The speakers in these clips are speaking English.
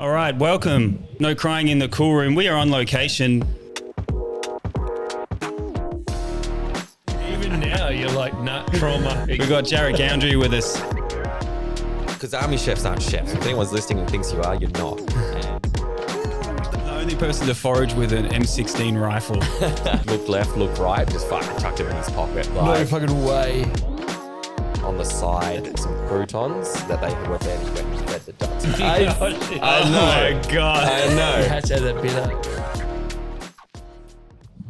All right, welcome. No crying in the cool room. We are on location. Even now, you're like nut trauma. We've got Jarryd Goundrey with us. Because army chefs aren't chefs. If anyone's listening and thinks you are, you're not. The only person to forage with an M16 rifle. Look left, look right, just fucking tucked it in his pocket. No Like, fucking way. on the side, some croutons that they were then when you fed the ducks. I know. Oh my God. I know. Had to have that bitter.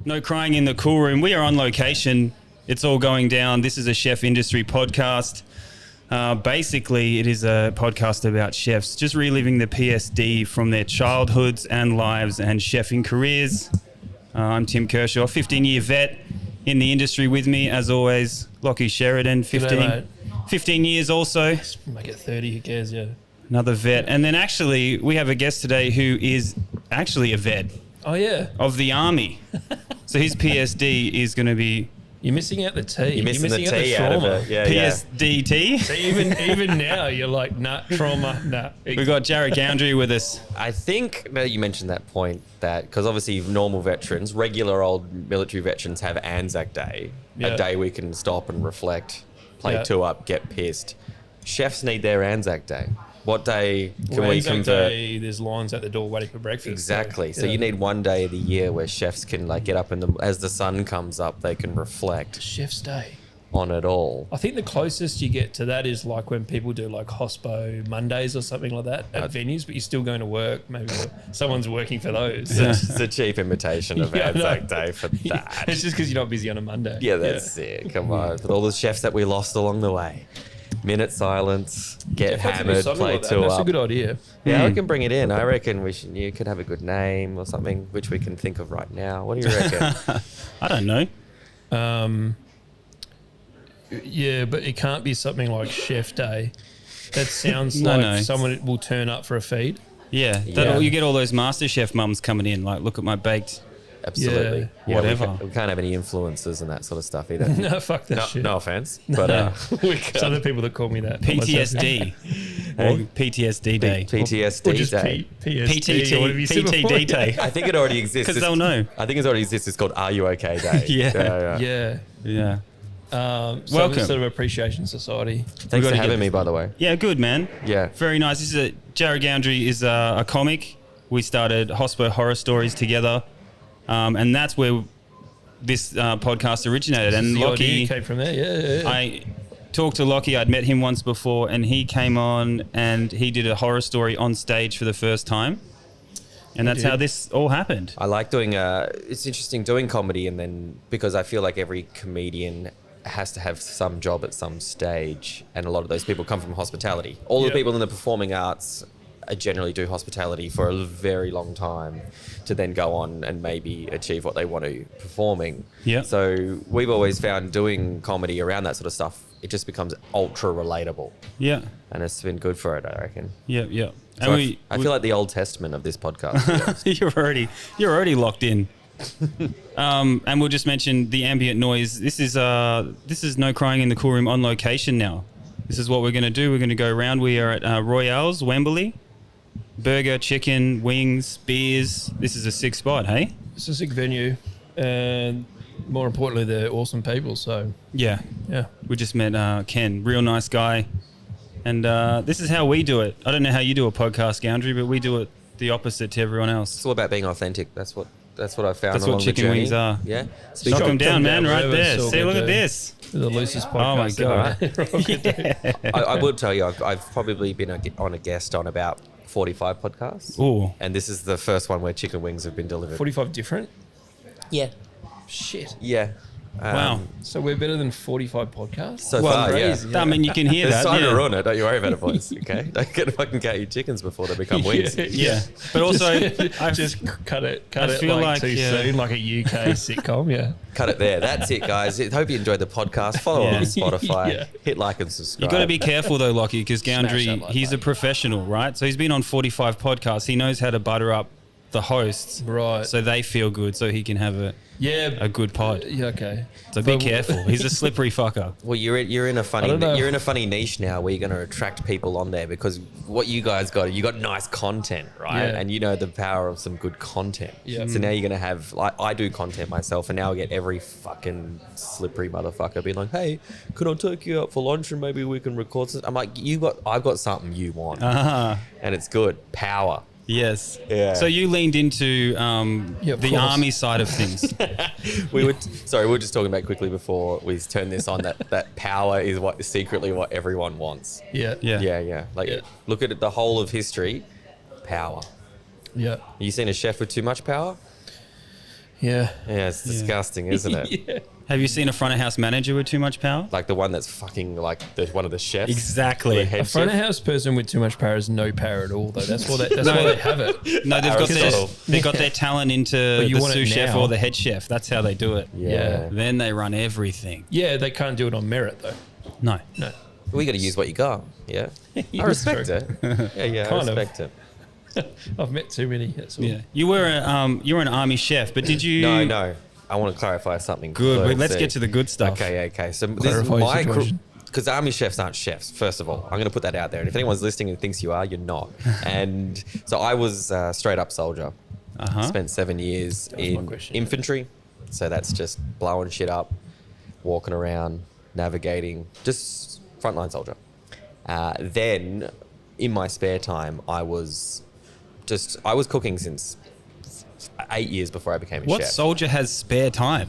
No crying in the cool room. We are on location. It's all going down. This is a chef industry podcast. Basically, it is a podcast about chefs, just reliving the PSD from their childhoods and lives and chefing careers. I'm Tim Kershaw, 15-year vet in the industry with me, as always, Lachy Sheridan, 15 years also. Make it 30, who cares, yeah. Another vet. And then actually, we have a guest today who is actually a vet Oh, yeah. of the army. So his PSD is going to be You're missing out the T. You're missing the out T out of it. Yeah, PSDT. So even now, you're like, nut trauma. Nah. We've got Jarryd Goundrey with us. I think that you mentioned that point that because obviously normal veterans, regular old military veterans have Anzac Day, Yeah. a day we can stop and reflect, play Yeah. two up, get pissed. Chefs need their Anzac Day. What day can we Anzac convert? Day, there's lines at the door waiting for breakfast. Exactly. So yeah. you need one day of the year where chefs can like get up as the sun comes up, they can reflect Chef's Day. on it all. I think the closest you get to that is like when people do like Hospo Mondays or something like that at venues, but you're still going to work. Maybe someone's working for those. It's a cheap imitation of Yeah, I know. Anzac Day for that. It's just because you're not busy on a Monday. Yeah, that's it. Come on. But all the chefs that we lost along the way. Minute silence, get hammered, play like that. two That's a up. good idea. Yeah, we can bring it in. I reckon you could have a good name or something, which we can think of right now. What do you reckon? I don't know. Yeah, but it can't be something like Chef Day. That sounds No, like no. someone will turn up for a feed. Yeah, Yeah. you get all those Masterchef mums coming in, like, look at my baked. Absolutely. Yeah, whatever. We can't have any influencers and that sort of stuff either. No, fuck that no, shit. no offense, but There's other people that call me that. not myself. PTSD. Or PTSD day. PTSD Or just Day. PST. or whatever you said before. PTD day. I think it already exists. Because they'll know. I think it already exists. It's called Are You Okay Day. Yeah. Yeah. Yeah. So Welcome. it's sort of appreciation society. Thanks for gotta having get me, by the way. Yeah, good, man. Yeah. Very nice. This is Jarryd Goundrey is a comic. We started Hospo Horror Stories together. And that's where this podcast originated. And The idea Lachy, came from there. Yeah. I talked to Lachy. I'd met him once before, and he came on and he did a horror story on stage for the first time. And that's how this all happened. I like doing it's interesting doing comedy, and then because I feel like every comedian has to have some job at some stage, and a lot of those people come from hospitality. All the Yeah. people in the performing arts generally do hospitality for a very long time to then go on and maybe achieve what they want to performing. Yeah. So we've always found doing comedy around that sort of stuff, it just becomes ultra relatable, Yeah. and it's been good for it, I reckon. Yeah, yeah. So And I feel like the Old Testament of this podcast. to be honest. you're already locked in. And we'll just mention the ambient noise. This is No Crying in the Cool Room on location now. This is what we're going to do. We're going to go around. We are at RoyAl's, Wembley. Burger, chicken, wings, beers. This is a sick spot, hey? It's a sick venue. And more importantly, they're awesome people. So, Yeah. yeah. We just met Ken, real nice guy. And this is how we do it. I don't know how you do a podcast, Goundrey, but we do it the opposite to everyone else. It's all about being authentic. That's what I found. That's along what the chicken journey. wings are. Yeah. Knock them down, man, right whatever, there. it's all See, good, look at dude. this. The loosest podcast. Oh, my God. ever. I will tell you, I've probably been on a guest on about 45 podcasts. Ooh. And this is the first one where chicken wings have been delivered. 45 different? Yeah. Shit. Yeah. Wow. So we're better than 45 podcasts? So Well, far, yeah. crazy. I mean, you can hear There's that. time Yeah. to ruin it. Don't you worry about it, boys. Okay. Don't get fucking count your chickens before they become wings. Yeah. But also, just cut it I feel like, too yeah. soon, like a UK sitcom, yeah. Cut it there. That's it, guys. I hope you enjoyed the podcast. Follow Yeah. on Spotify. Yeah. Hit like and subscribe. you got to be careful though, Lachy, because Smash Goundrey, that like he's a button. professional, right? So he's been on 45 podcasts. He knows how to butter up the hosts Right. so they feel good, so he can have a Yeah. a good pod. Yeah, okay. So be careful. He's a slippery fucker. Well, you're in a funny don't know. you're in a funny niche now where you're going to attract people on there because what you guys got, you got nice content, right? Yeah. And you know the power of some good content. Yeah. So now you're going to have like I do content myself, and now I get every fucking slippery motherfucker being like, "Hey, could I take you out for lunch and maybe we can record some?" I'm like, I've got something you want, Uh-huh. and it's good power. Yes. Yeah. So you leaned into Yeah, of the course. army side of things. We were just talking about quickly before we turned this on that power is secretly what everyone wants. Yeah. Yeah. Yeah. Like Yeah. look at it, the whole of history, power. Yeah. You seen a chef with too much power? Yeah. Yeah, it's disgusting, isn't it? Yeah. Have you seen a front of house manager with too much power? Like the one that's fucking like one of the chefs. Exactly. The head A front of chef. house person with too much power is no power at all, though. That's why they have it. No, they've got Aristotle. their talent into But you the want it sous chef now. or the head chef. That's how they do it. Yeah. Then they run everything. Yeah, they can't do it on merit, though. No. No. We got to use what you got. Yeah. Yeah, I respect true. it. Yeah, Kind I of. respect it. I've met too many. That's all. Yeah. You were an army chef, but did you? No. I want to clarify something. Good. Let's Let's see. get to the good stuff. Okay. So this is Clarify your my situation. because army chefs aren't chefs. First of all, I'm going to put that out there. And if anyone's listening and thinks you are, you're not. And so I was straight up soldier. Uh-huh. Spent 7 years was my in question. infantry. So that's just blowing shit up, walking around, navigating, just frontline soldier. Then in my spare time, I was cooking since 8 years before I became a What chef. soldier has spare time?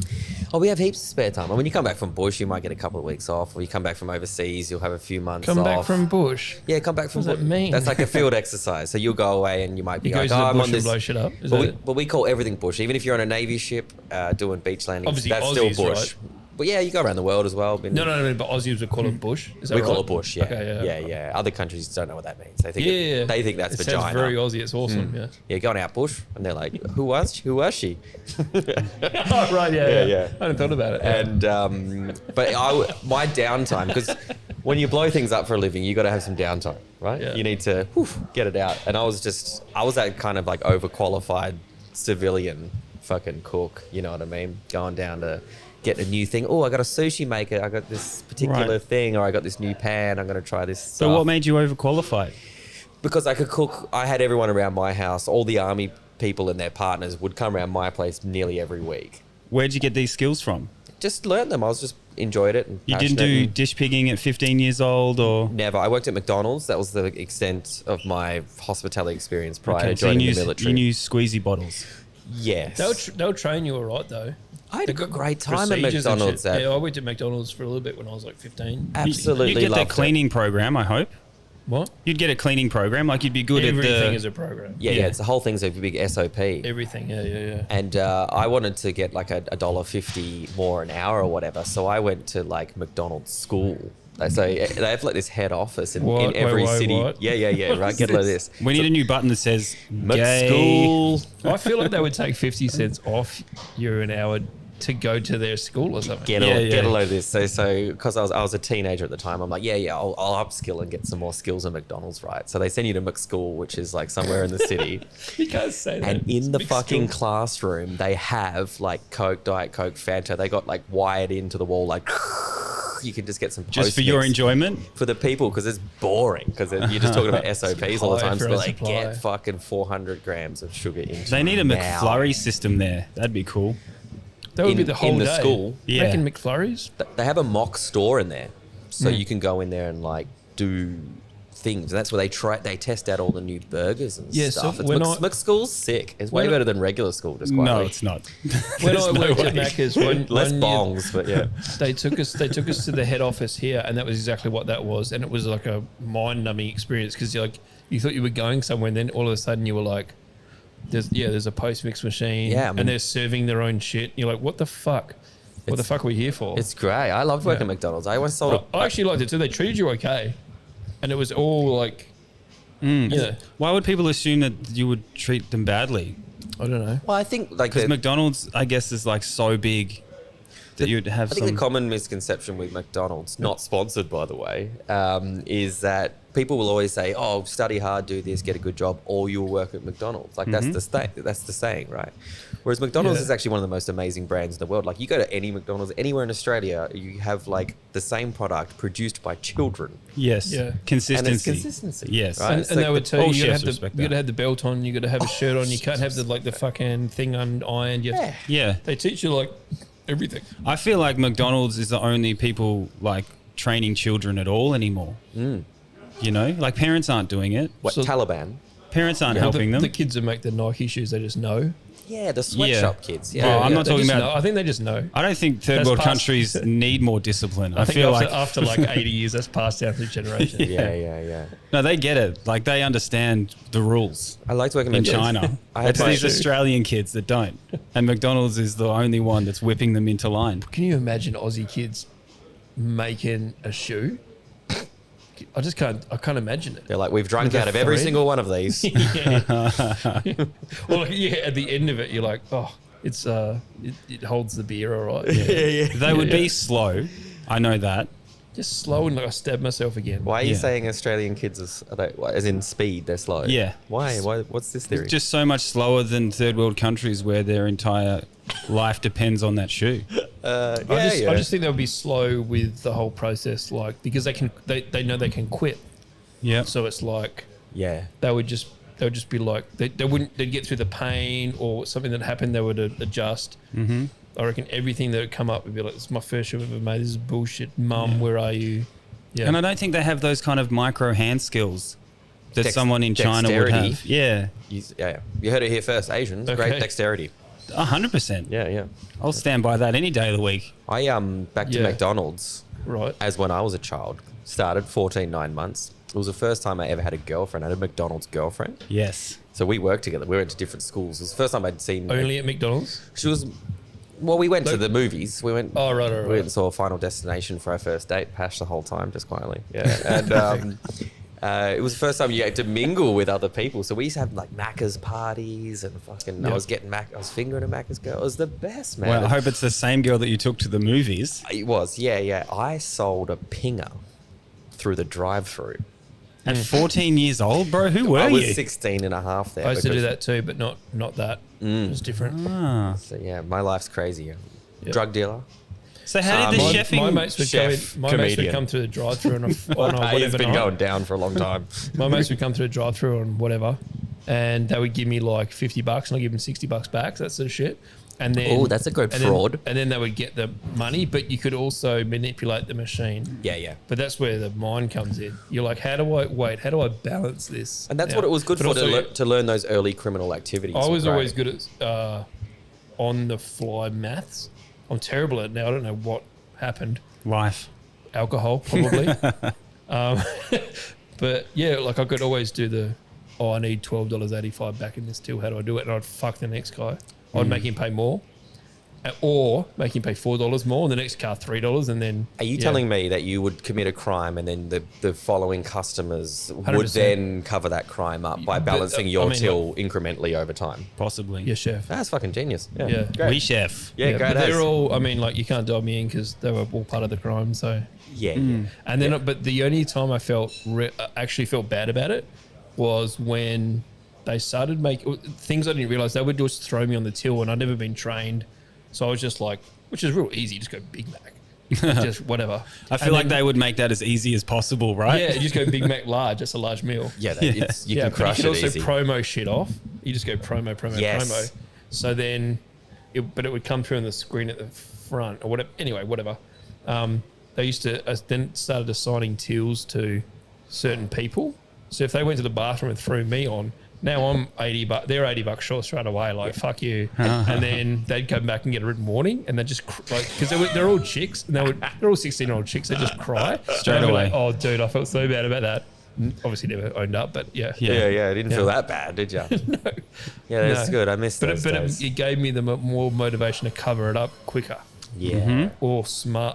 Oh, we have heaps of spare time. And when you come back from bush, you might get a couple of weeks off. Or you come back from overseas, you'll have a few months Come off. back from bush. Yeah, come back from What does that bush. mean? That's like a field exercise. So you'll go away and you might be You go like, to the I'm bush on and this. blow shit up. Is that it? But we call everything bush. Even if you're on a Navy ship doing beach landings, Obviously that's Aussies, still bush. right? But yeah, you go around the world as well. Been- No, but Aussies would call it bush. Is that We right? call it bush, yeah. Okay, Yeah. Other countries don't know what that means. They think Yeah. they think that's it vagina. sounds very Aussie. It's awesome. Yeah. Yeah, going out bush, and they're like, who was she? Oh, right. Yeah. Yeah. I hadn't thought about it. And but my downtime, because when you blow things up for a living, you got to have some downtime, right? Yeah. You need to get it out. And I was that kind of like overqualified civilian fucking cook. You know what I mean? Going down to get a new thing. Oh, I got a sushi maker. I got this particular Right. thing, or I got this new pan. I'm going to try this. So stuff. what made you overqualified? Because I could cook. I had everyone around my house. All the army people and their partners would come around my place nearly every week. Where'd you get these skills from? Just learned them. I was just enjoyed it. And You didn't passionate do and- dish pigging at 15 years old, or Never. I worked at McDonald's. That was the extent of my hospitality experience prior to so you joining knew, the military. you knew squeezy bottles. Yes. They'll train you all right, though. I had a They've got great time at procedures and McDonald's. shit. Yeah, I worked at McDonald's for a little bit when I was like 15. Absolutely You get loved that cleaning program, I hope. What? You'd get a cleaning program, like you'd be good Everything at the. is a program. it. Yeah. It's the whole thing's a big SOP. Everything. Yeah. And I wanted to get like $1.50 more an hour or whatever. So I went to like McDonald's school. So they have like this head office in What? every Wait, city. what? Yeah. Right. Get a load of this. We need a new button that says gay. McSchool. I feel like they would take 50 cents off you an hour to go to their school or something. Get Yeah, a yeah. load of this. So because I was a teenager at the time, I'm like, I'll upskill and get some more skills at McDonald's, right? So they send you to McSchool, which is like somewhere in the city. You can't say that. And in the Big fucking school. classroom, they have like Coke, Diet Coke, Fanta. They got like wired into the wall, like you can just get some Just for your Postmates enjoyment. for the people because it's boring because you're just talking about SOPs all the high time. So for they're a like, supply. get fucking 400 grams of sugar into They need a now. McFlurry system there. That'd be cool. That would be in- the whole in the day. school. Yeah. Making McFlurries? They have a mock store in there, so you can go in there and like do things. And that's where they test out all the new burgers and Yeah, so stuff. It's when McSchool's sick. It's way when I- better than regular school. Just No, quietly. it's not. When There's I no worked at way. Macca's, one Less year, bongs, but yeah. they took us to the head office here, and that was exactly what that was. And it was like a mind-numbing experience because you thought you were going somewhere, and then all of a sudden you were like, there's a post mix machine, Yeah, I mean- and they're serving their own shit. You're like, what the fuck? What the fuck are we here for? It's great. I loved working at McDonald's. I always sold I actually liked it too. They treated you okay, and it was all like, yeah, Why would people assume that you would treat them badly? I don't know. Well, I think like Because McDonald's, I guess, is like so big. that you'd have I think some... the common misconception with McDonald's, not sponsored by the way, is that people will always say, "Oh, study hard, do this, get a good job, or you'll work at McDonald's." Like that's the saying, right? Whereas McDonald's is actually one of the most amazing brands in the world. Like you go to any McDonald's anywhere in Australia, you have like the same product produced by children. Yes. Yeah. And Consistency. it's consistency. Yes. Right? And, It's and like they would tell all you, chefs you respect got to that. have the belt on, you got to have a shirt on, you can't have the fucking thing unironed. Yeah. Yeah. They teach you like everything. I feel like McDonald's is the only people like training children at all anymore. You know, like parents aren't doing it. What, So- Taliban? Parents aren't helping them. The kids that make the Nike shoes, they just know. Yeah, the sweatshop kids. Yeah. Well, I'm not they talking just about- know. I think they just know. I don't think third That's world past- countries need more discipline. I think feel after like like 80 years, that's passed down through generations. yeah. no, they get it. Like they understand the rules I liked working in at China. I had It's my these Australian kids that don't, and McDonald's is the only one that's whipping them into line. Can you imagine Aussie kids making a shoe? I just can't. I can't imagine it. They're like, we've drunk With out the of every thread? single one of these. Well, yeah. At the end of it, you're like, oh, it's it holds the beer, all right. They would be slow. I know that. Just slow and like I stabbed myself again. Why are you Yeah. saying Australian kids are they, as in speed, they're slow? Yeah. Why? What's this theory? Just so much slower than third world countries where their entire life depends on that shoe. I just think they'll be slow with the whole process, like because they know they can quit. Yeah. So it's like yeah. they would just be like they'd get through the pain or something that happened. They would adjust. Mm-hmm. I reckon everything that would come up would be like, "This is my first shoe I've ever made. This is bullshit, Mum. Where are you?" Yeah. And I don't think they have those kind of micro hand skills that Dex- someone in China would dexterity. have. Yeah. You heard it here first. Asians, Okay. great dexterity. 100%. Yeah. I'll stand by that any day of the week. I back to Yeah. McDonald's Right. as when I was a child. Started 9 months. It was the first time I ever had a girlfriend. I had a McDonald's girlfriend. Yes. So we worked together. We went to different schools. It was the first time I'd seen. Only at McDonald's. She was. Well, we went to the movies. We went. Oh, right. We went and saw Final Destination for our first date. Pash the whole time, just quietly. Yeah, and it was the first time you had to mingle with other people. So we used to have like Macca's parties and fucking. I was getting I was fingering a Macca's girl. It was the best, man. Well, I hope it's the same girl that you took to the movies. It was, yeah. I sold a pinger through the drive-through. At 14 years old, bro, who were I was you? 16 and a half there. I used to do because- that too, but not that. It was different. Ah. So yeah, my life's crazy. Yep. Drug dealer. So how did the My chefing... mates would chef, my mates would comedian. come through the drive-through on a It's whatever been night. going down for a long time. My mates would come through the drive-through on whatever, and they would give me like $50, and I'd give them $60 back, that sort of shit. And then, Oh, that's a good and fraud. and then they would get the money, but you could also manipulate the machine. Yeah. But that's where the mind comes in. You're like, how do I balance this? And that's now? what it was good But for, also, to learn those early criminal activities. I was Right. always good at on the fly maths. I'm terrible at it now. I don't know what happened. Life. Alcohol, probably. But yeah, like I could always do I need $12.85 back in this till. How do I do it? And I'd fuck the next guy. I'd make him pay more. Or make him pay $4 more, and the next car $3, and then. Are you telling me that you would commit a crime and then the following customers would 100%. then cover that crime up by But, balancing I your mean, till incrementally over time? Possibly. Yeah, chef. That's fucking genius. Yeah. Yeah. Great. We chef. Yeah, great but as. they're all. I mean, like you can't dog me in because they were all part of the crime. So. Yeah. And then, but the only time I actually felt bad about it was when they started making things I didn't realize. They would just throw me on the till, and I'd never been trained, so I was just like, which is real easy, just go Big Mac, just whatever. I feel like they would make that as easy as possible, right? Yeah, just go Big Mac large. That's a large meal. Yeah. You Yeah, can but crush you it could also easy. promo shit off. You just go promo, Yes. promo. So then, it would come through on the screen at the front or whatever. Anyway, whatever. They used to then started assigning tills to certain people. So if they went to the bathroom and threw me on, now I'm $80. They're $80 short straight away. Like fuck you. And then they'd come back and get a written warning, and they just like because they're all chicks and they're all 16-year-old chicks. They just cry Straight And I'd be away. Like, oh, dude, I felt so bad about that. Obviously, never owned up, but yeah. Yeah. I didn't feel Yeah. that bad, did you? No. Yeah, that's No. good. I missed But those days. it gave me the more motivation to cover it up quicker Yeah. or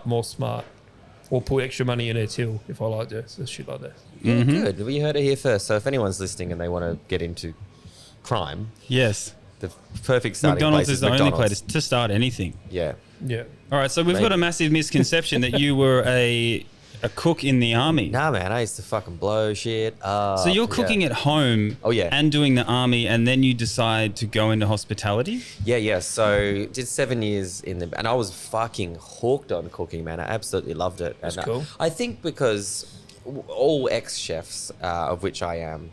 more smart, or put extra money in a till if I like to. So shit like that. Yeah, good. Well, you heard it here first. So if anyone's listening and they want to get into crime, Yes. the perfect starting McDonald's place is the only place to start anything. Yeah. Yeah. All right, so we've got a massive misconception that you were a cook in the army. Nah, man, I used to fucking blow shit up. So you're cooking at home and doing the army, and then you decide to go into hospitality? Yeah. So did 7 years and I was fucking hooked on cooking, man. I absolutely loved it. That's and cool. I think because all ex-chefs, of which I am,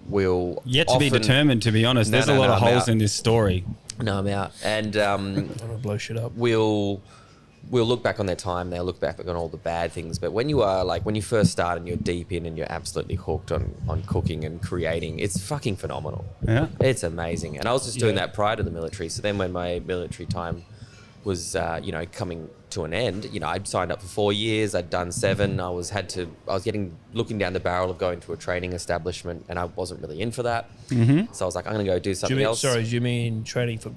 will yet to be determined, to be honest. There's a lot of holes in this story. No, I'm out. And I want to blow shit up. We'll look back on their time. They'll look back on all the bad things. But when you first start and you're deep in and you're absolutely hooked on cooking and creating, it's fucking phenomenal. Yeah. It's amazing. And I was just doing that prior to the military. So then when my military time was, coming to an end, I'd signed up for 4 years. I'd done 7. I was looking down the barrel of going to a training establishment, and I wasn't really in for that. Mm-hmm. So I was like, I'm going to go do something else. Sorry, do you mean training for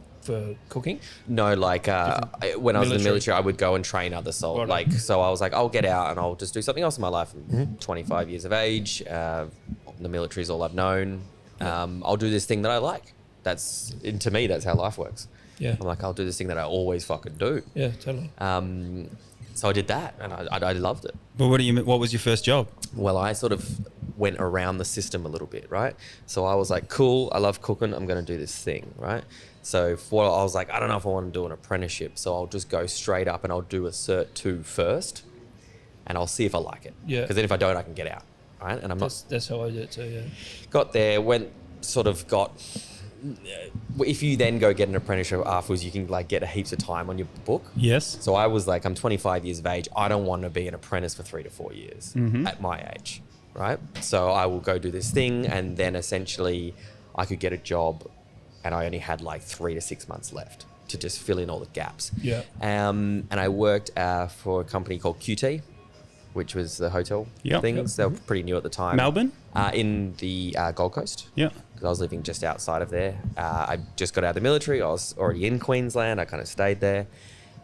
cooking? No, when I was in the military, I would go and train other souls. Right. So I was like, I'll get out and I'll just do something else in my life. I'm 25 years of age. The military is all I've known. I'll do this thing that I like. To me, that's how life works. Yeah. I'm like, I'll do this thing that I always fucking do. Yeah, totally. So I did that, and I loved it. But what was your first job? Well, I sort of went around the system a little bit, right? So I was like, cool, I love cooking, I'm going to do this thing, right? So I was like, I don't know if I want to do an apprenticeship, so I'll just go straight up and I'll do a Cert 2 first, and I'll see if I like it. Yeah. Because then if I don't, I can get out, right? And that's how I did it too, yeah. Got there, if you then go get an apprenticeship afterwards, you can get heaps of time on your book. Yes. So I was like, I'm 25 years of age. I don't want to be an apprentice for 3 to 4 years at my age, right? So I will go do this thing, and then essentially I could get a job, and I only had 3 to 6 months left to just fill in all the gaps. Yeah. And I worked for a company called QT, which was the hotel things. They were pretty new at the time. Melbourne? In the Gold Coast. Yeah. Because I was living just outside of there. I just got out of the military. I was already in Queensland. I kind of stayed there.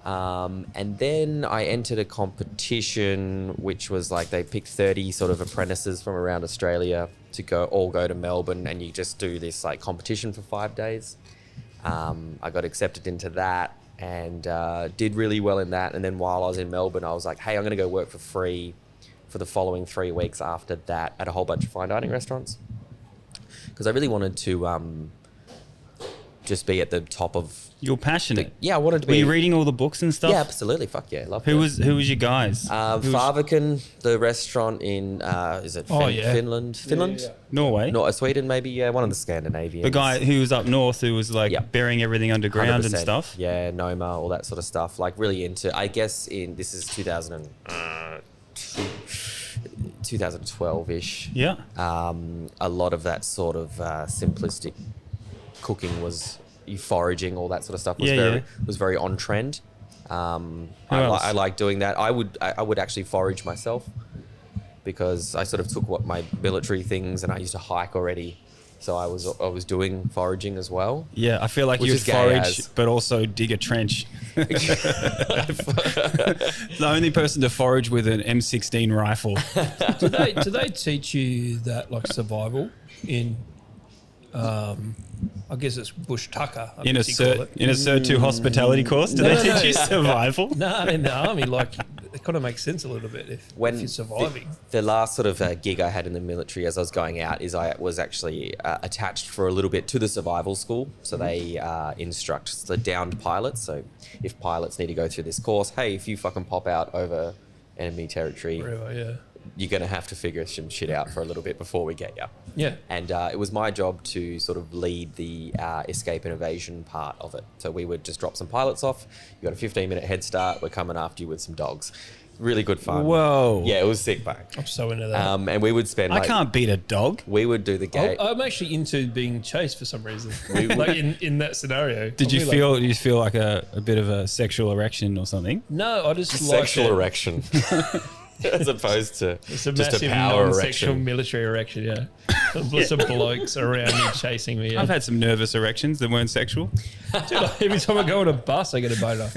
And then I entered a competition, which was they picked 30 sort of apprentices from around Australia to go to Melbourne, and you just do this competition for 5 days. I got accepted into that and did really well in that. And then while I was in Melbourne, I was like, hey, I'm going to go work for free for the following 3 weeks after that at a whole bunch of fine dining restaurants. Because I really wanted to just be at the top of... You're passionate. I wanted to be... Were you reading all the books and stuff? Yeah, absolutely. Fuck yeah, loved Who it. was your guys? Farviken, the restaurant in Finland? Finland? Yeah. Norway? Sweden, maybe. Yeah, one of the Scandinavians. The guy who was up north who was burying everything underground 100%. And stuff? Yeah, Noma, all that sort of stuff. Really into... I guess this is 2012-ish. Yeah. A lot of that sort of simplistic cooking was foraging, all that sort of stuff was very on trend. I like doing that. I would actually forage myself, because I sort of took my military things, and I used to hike already. So I was doing foraging as well. Yeah, I feel like you forage, but also dig a trench. The only person to forage with an M16 rifle. Do they teach you that survival in? I guess it's bush tucker. In a Cert 2 hospitality course, do they teach you survival? No, in the army, it kind of makes sense a little bit if you're surviving. The last sort of gig I had in the military as I was going out is I was actually attached for a little bit to the survival school. So they instruct the downed pilots. So if pilots need to go through this course, hey, if you fucking pop out over enemy territory, you're going to have to figure some shit out for a little bit before we get you. Yeah. And it was my job to sort of lead the escape and evasion part of it. So we would just drop some pilots off. You got a 15-minute head start. We're coming after you with some dogs. Really good fun. Whoa. Yeah, it was sick, mate. I'm so into that. And we would spend... I can't beat a dog. We would do the gate. I'm actually into being chased for some reason. In that scenario. Did you feel like a bit of a sexual erection or something? No, I just sexual erection. As opposed to it's a just massive a power non-sexual erection. Military erection, yeah. Some blokes around me chasing me. Yeah. I've had some nervous erections that weren't sexual. Dude, every time I go on a bus, I get a boner.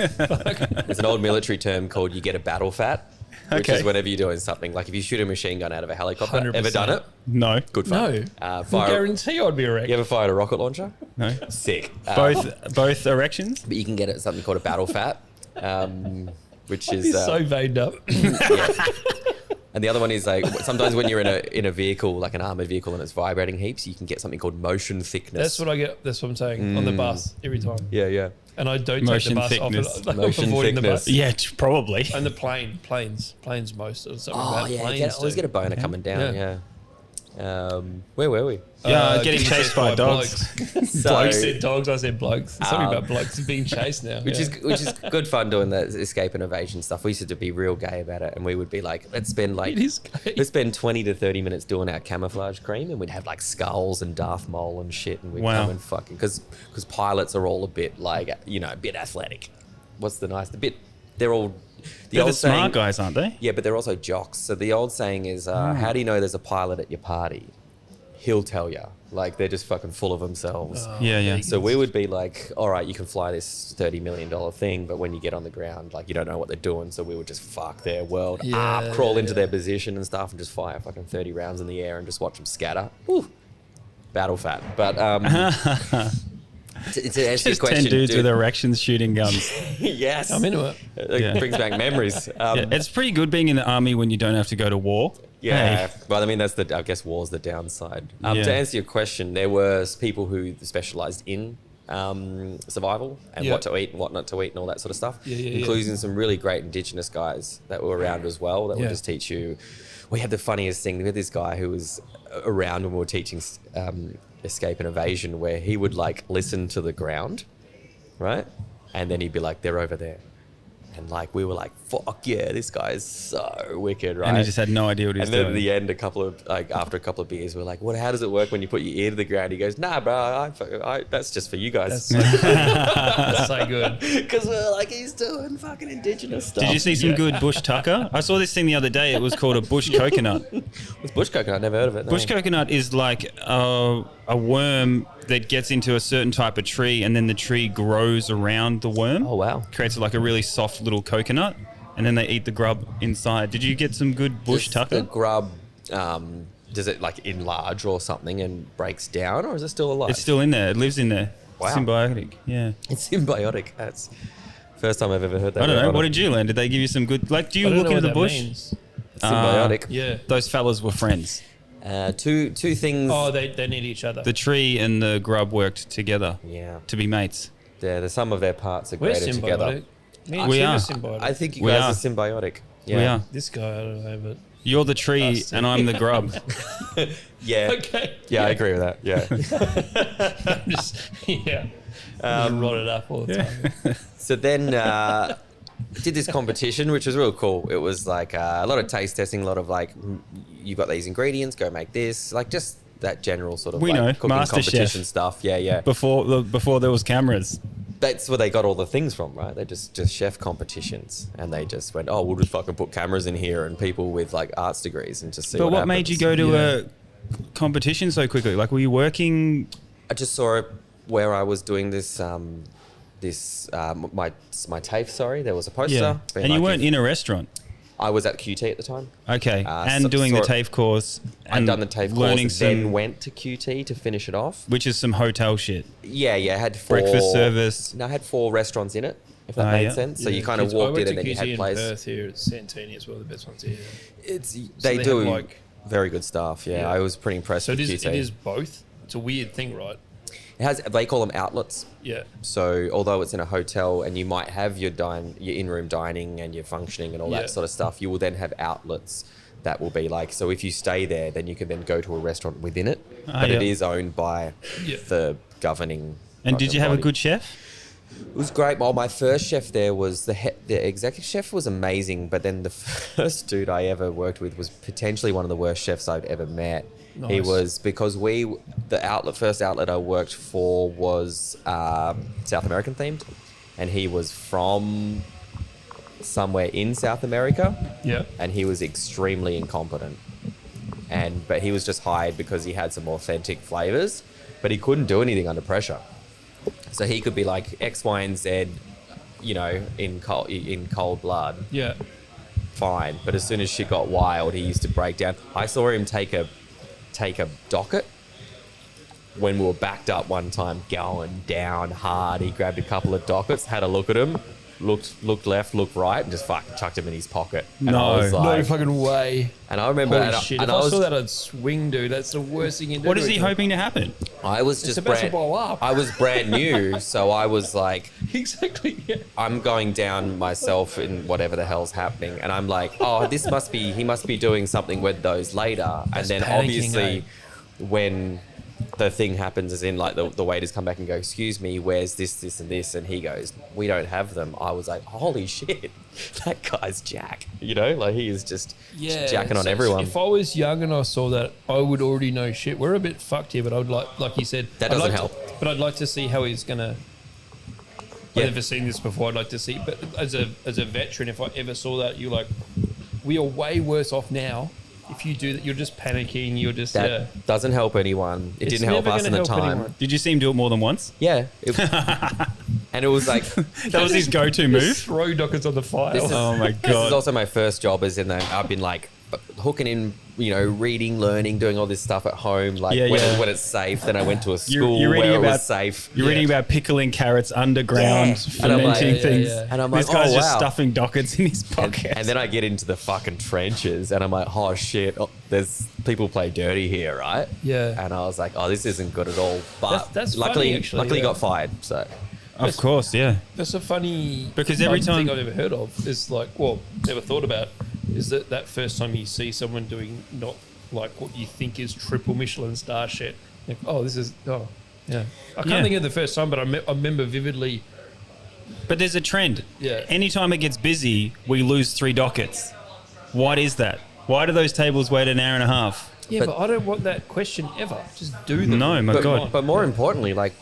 There's an old military term called you get a battle fat, which is whenever you're doing something. Like if you shoot a machine gun out of a helicopter. 100%. Ever done it? No. Good fun. No. I guarantee I'd be erect. You ever fired a rocket launcher? No. Sick. Both erections. But you can get it something called a battle fat, which is He's so veined up. yeah. And the other one is like sometimes when you're in a vehicle, like an armored vehicle, and it's vibrating heaps, you can get something called motion thickness. That's what I get. That's what I'm saying on the bus every time. Yeah. And I don't Motion take the bus thickness. off. Motion Avoiding the thickness. bus. Yeah, probably. And the planes most of something Oh about yeah, planes. always get a boner coming down. Yeah. Where were we? Yeah, getting chased by dogs. So, Blokes said dogs. I said blokes. There's something about blokes being chased now. which is good fun doing that escape and evasion stuff. We used to be real gay about it, and we would be like, let's spend It is gay. let's spend 20 to 30 minutes doing our camouflage cream, and we'd have like skulls and Darth Maul and shit, and we'd Wow. come and fucking because pilots are all a bit like a bit athletic. What's the nice? They're all They're the old saying- smart guys, aren't they? Yeah, but they're also jocks. So the old saying is, how do you know there's a pilot at your party? He'll tell you. Like, they're just fucking full of themselves. Yeah. So we would be like, all right, you can fly this $30 million thing, but when you get on the ground, like, you don't know what they're doing. So we would just fuck their world up, crawl into their position and stuff, and just fire fucking 30 rounds in the air and just watch them scatter. Ooh, battle fat. But to answer your Just question, 10 dudes dude, with erections shooting guns. yes, I'm into it. It Yeah. brings back memories. Yeah, it's pretty good being in the army when you don't have to go to war. Yeah, Hey. but I mean, I guess war's the downside. Yeah. To answer your question, there were people who specialised in survival and what to eat and what not to eat and all that sort of stuff, including some really great Indigenous guys that were around as well that would just teach you. We had the funniest thing. We had this guy who was around when we were teaching escape and evasion, where he would like listen to the ground, right? And then he'd be like, they're over there. And like we were like, fuck yeah, this guy is so wicked, right? And he just had no idea what he was And then doing. at the end, after a couple of beers, we're like, "What? How does it work when you put your ear to the ground?" He goes, "Nah, bro, that's just for you guys." That's so good. Because we're like, he's doing fucking Indigenous stuff. Did you see some good bush tucker? I saw this thing the other day. It was called a bush coconut. What's bush coconut? Never heard of it. No. Bush coconut is like a worm that gets into a certain type of tree, and then the tree grows around the worm. Oh wow! Creates like a really soft little coconut, and then they eat the grub inside. Did you get some good bush Does tucker? the grub, does it like enlarge or something and breaks down, or is it still alive? It's still in there. It lives in there. Wow. Symbiotic. Yeah. It's symbiotic. That's first time I've ever heard that. I don't know. word. What did you learn? Did they give you some good? Like, do you I don't look know into what the that bush? means. Symbiotic. Yeah. Those fellas were friends. Two things. Oh, they need each other. The tree and the grub worked together Yeah. to be mates. The sum of their parts are We're greater together. symbiotic. Me and We Tim are. symbiotic. I think you We guys are. are symbiotic. Yeah. We are. This guy, I don't know, but You're the tree Us too. and I'm the grub. Yeah. okay. Yeah, I agree with that. Yeah. I'm just rot it up all the time. So then did this competition, which was real cool. It was like a lot of taste testing, a lot of like, you got these ingredients, go make this, like just that general sort of We know, cooking Masterchef. competition stuff. Yeah. Before there was cameras. That's where they got all the things from, right? They just chef competitions, and they just went, oh, we'll just fucking put cameras in here and people with like arts degrees and just see. But what happens. made you go to a competition so quickly? Like, were you working? I just saw it where I was doing this. My TAFE. Sorry, there was a poster. Yeah. being And you like, weren't in a restaurant. I was at QT at the time. Okay. And so- doing the so- TAFE course. I'd And done the TAFE learning course, then some, went to QT to finish it off. which is some hotel shit. Yeah. I had four Breakfast service. No, I had 4 restaurants in it. If that Ah, made yeah. sense. So Yeah, you kind of kids- I walked went in to and then you QT had in place. Perth here at Santini as well, the best ones here. It's So they they do have, like- very good stuff. Yeah, Yeah. I was pretty impressed So with QT. it is both. It's a weird thing, right? It has. They call them outlets. Yeah. So although it's in a hotel and you might have your in-room dining and your functioning and all Yeah. that sort of stuff, you will then have outlets that will be like, so if you stay there, then you can then go to a restaurant within it. But it yeah. is owned by Yeah. the governing. And did you have a body. good chef? It was great. Well, my first chef there was the executive chef was amazing, but then the first dude I ever worked with was potentially one of the worst chefs I've ever met. He Nice. was, because the first outlet I worked for was South American themed, and he was from somewhere in South America, Yeah. and he was extremely incompetent. But he was just hired because he had some authentic flavors, but he couldn't do anything under pressure. So he could be like X, Y, and Z, in cold blood, Yeah. fine. But as soon as shit got wild, he used to break down. I saw him take a docket when we were backed up one time, going down hard, he grabbed a couple of Dockets, had a look at him, looked left, looked right, and just fucking chucked him in his pocket. And No. I was No like, fucking way. and I remember, Holy and shit. and If I was, saw that, I'd swing, dude. That's the worst thing you do. What is he hoping to happen? I was just about to blow up. I was brand new, so I was like, Exactly, yeah. I'm going down myself in whatever the hell's happening, and I'm like, oh, he must be doing something with those later. That's and then panicking, obviously, eh? when the thing happens, as in like the waiters come back and go, excuse me, where's this, and this, and he goes, we don't have them. I was like, holy shit, that guy's Jack. Like he is just jacking on so everyone. If I was young and I saw that, I would already know shit. We're a bit fucked here, but I would like you said, That doesn't help. But I'd like to see how he's gonna. Yeah. I've never seen this before. I'd like to see, but as a veteran, if I ever saw that, you're like, we are way worse off now. If you do that, you're just panicking. You're just That doesn't help anyone. It It's didn't help never us in gonna the help time. anyone. Did you see him do it more than once? Yeah. And it was like, That was his go-to Just move. throw Dockets on the fire. This is- Oh my this is god. also my first job as in that I've been like hooking in, reading, learning, doing all this stuff at home. Like Yeah, yeah. when it's safe. Then I went to a school You're reading where it about was safe. You're reading about pickling carrots underground, Yeah. And I'm like- fermenting Yeah, things. yeah. And I'm like, This guy's oh, just wow. stuffing Dockets in his And, pocket. and then I get into the fucking trenches and I'm like, oh shit, there's people play dirty here, right? Yeah. And I was like, oh, this isn't good at all. But That's luckily, funny, actually, luckily yeah. got fired. So Of course, yeah. That's a funny Because every thing time- I've ever heard of is like, well, never thought about, is that first time you see someone doing not like what you think is triple Michelin star shit. Like, I can't Yeah. think of the first time, but I remember vividly. But there's a trend. Yeah. Anytime it gets busy, we lose 3 Dockets. What is that? Why do those tables wait an hour and a half? Yeah, But- but I don't want that question ever. Just do them. No, my but, God. But more importantly, like,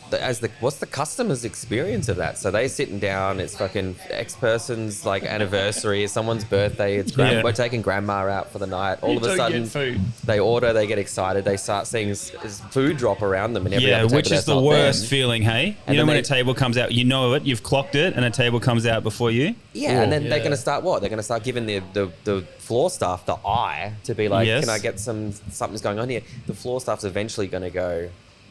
what's the customer's experience of that? So they sitting down, it's fucking X person's like anniversary, it's someone's birthday, Yeah. we're taking grandma out for the night. All You of a don't sudden, get food. they order, they get excited, they start seeing food drop around them, and every Yeah, other table which is that's the not worst them. feeling, hey? And You know then when they- a table comes out, you know it, you've clocked it, and a table comes out before you? Yeah, and then they're Yeah. going to start what? They're going to start giving the floor staff the eye to be like, Yes. can I get something's going on here? The floor staff's eventually going to go,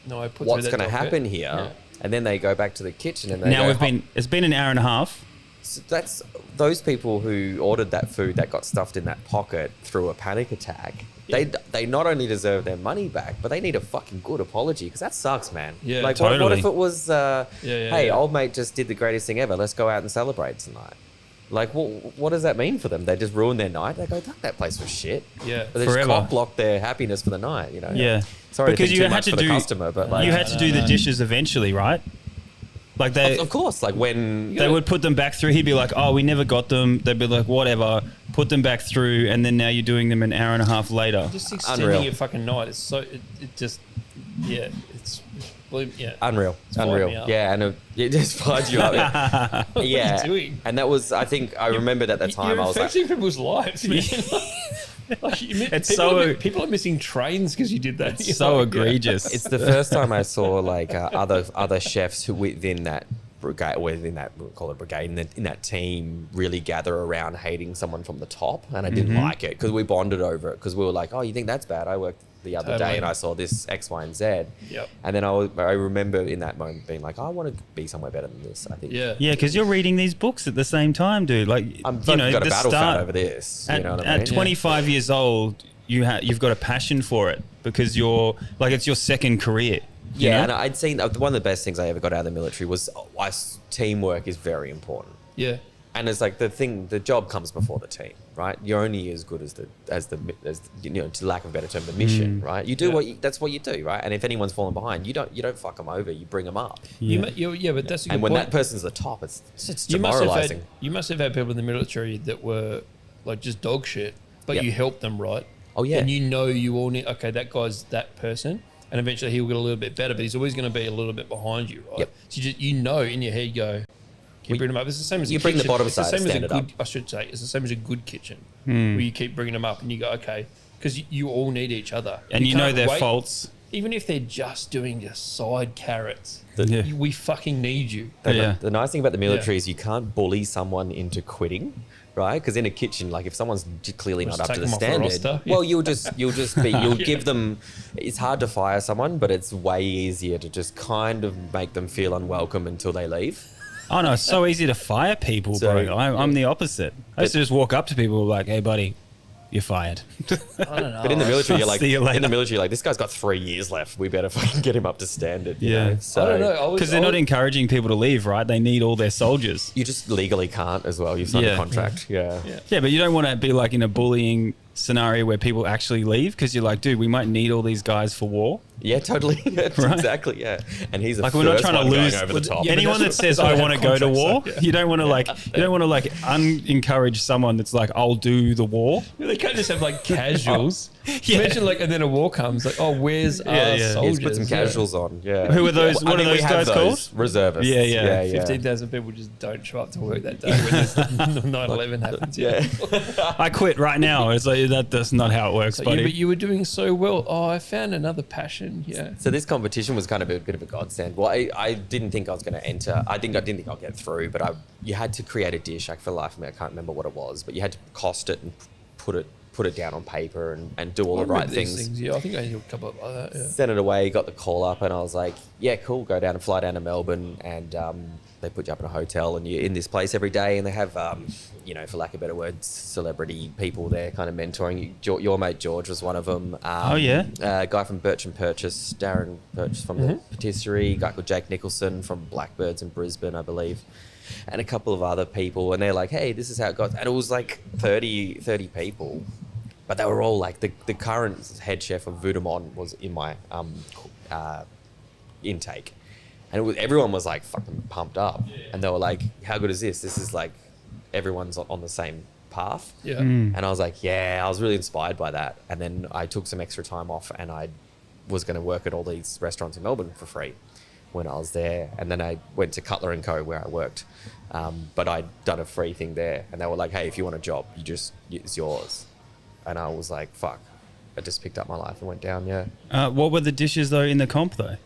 No, I put what's through that going to docket. happen here? Yeah. And then they go back to the kitchen and they Now go, it's been an hour and a half. So that's those people who ordered that food that got stuffed in that pocket through a panic attack. Yeah. They not only deserve their money back, but they need a fucking good apology because that sucks, man. Yeah, like what totally. if it was, hey, yeah. old mate just did the greatest thing ever. Let's go out and celebrate tonight. Like, what does that mean for them? They just ruin their night. They go, that place was shit. Yeah. But they just Forever. cock block their happiness for the night. Yeah. Sorry, because to think too much for the customer, but like, you had to do the dishes eventually, right? Like of course, like when they would put them back through. He'd be like, "Oh, we never got them." They'd be like, "Whatever." Put them back through, and then now you're doing them an hour and a half later. Just extending Unreal. your fucking night. It's so it just it's Unreal, It's fired unreal. me up. Yeah, and it just fired you up. What yeah, are you doing? and that was, I think, I remembered at the time. You're I was like, affecting people's lives, man. People are missing trains because you did that. It's You're so like, egregious. it's the first time I saw like other chefs who within that brigade, within that, we'll call it brigade, in that team, really gather around hating someone from the top, and I didn't like it because we bonded over it because we were like, oh, you think that's bad? I worked the other Totally. day and I saw this X, Y, and Z. Yep. And then I remember in that moment being like, I want to be somewhere better than this. I think. Yeah. Yeah, because you're reading these books at the same time, dude. Like, I've you know, got a the battle start fat over this. You at, know what I mean? at 25 years old, you've got a passion for it because you're like it's your second career. you Yeah, know? and I'd seen one of the best things I ever got out of the military was teamwork is very important. Yeah. And it's like the job comes before the team, right? You're only as good as to lack of a better term, the mission, right? You do that's what you do, right? And if anyone's falling behind, you don't fuck them over, you bring them up. Yeah, but that's a good And when point. that person's the top, it's you demoralizing. must have had people in the military that were like just dog shit, but Yep. you helped them, right? Oh, yeah. And you all need, okay, that guy's that person, and eventually he'll get a little bit better, but he's always going to be a little bit behind you, right? Yep. So you know in your head, keep bringing them up. It's the same as you a bring the kitchen. bottom It's the side, same as a stand it good, up. I should say, it's the same as a good kitchen, where you keep bringing them up and you go, okay, because you all need each other. and you know can't their wait- faults. Even if they're just doing your side carrots, Yeah. we fucking need you. And Yeah. the nice thing about the military is you can't bully someone into quitting right? Because in a kitchen, like if someone's clearly not Just up to take the them off the standard, roster. well, you'll give them. It's hard to fire someone, but it's way easier to just kind of make them feel unwelcome until they leave. Oh no, it's so easy to fire people, So, bro. I'm the opposite. I used to just walk up to people like, "Hey, buddy, you're fired." I don't know. But in the military, you're like, See you later. in the military, you're like, this guy's got 3 years left. We better fucking get him up to standard. You Yeah. know? So I don't know. Because they're not encouraging people to leave, right? They need all their soldiers. you just legally can't as well. You've signed Yeah. a contract. Yeah. Yeah, but you don't want to be like in a bullying scenario where people actually leave because you're like, dude, we might need all these guys for war. Yeah, totally. That's Right. Exactly. Yeah. And he's the Like first we're not trying to one lose going over the top. Yeah, but anyone that that's- says that's I what want to our go to war. contract says, You don't want to like encourage someone that's like, I'll do the war. They can't just have like casuals. Yeah. Imagine like, and then a war comes like, oh, where's our yeah. soldiers? He's put some casuals on. Yeah. Who are those? I What mean, are we those have guys called? Reservists. Yeah. 15,000 people just don't show up to work that day when this 9/11 happens. Yeah. I quit right now. It's like that's not how it works, So, buddy. yeah, but you were doing so well. Oh, I found another passion. Yeah. So this competition was kind of a bit of a godsend. Well, I didn't think I was going to enter. I didn't think I'll get through, but you had to create a dish. Like for the life of me, I can't remember what it was, but you had to cost it and put it down on paper and do all the right things. Yeah, I think I did a couple of like that. Yeah. Sent it away, got the call up, and I was like, yeah, cool, go down and fly down to Melbourne, and they put you up in a hotel, and you're in this place every day, and they have, for lack of better words, celebrity people there kind of mentoring you. Your mate George was one of them. Oh, yeah? A guy from Birch and Purchase, Darren Purchase from the patisserie, a guy called Jake Nicholson from Blackbirds in Brisbane, I believe, and a couple of other people, and they're like, hey, this is how it got, and it was like 30 people. But they were all like, the current head chef of Voudemont was in my intake. And everyone was like fucking pumped up. And they were like, how good is this? This is like, everyone's on the same path. Yeah. And I was like, yeah, I was really inspired by that. And then I took some extra time off and I was going to work at all these restaurants in Melbourne for free when I was there. And then I went to Cutler Co where I worked. But I'd done a free thing there. And they were like, hey, if you want a job, it's yours. And I was like, fuck. I just picked up my life and went down, yeah. What were the dishes though in the comp though?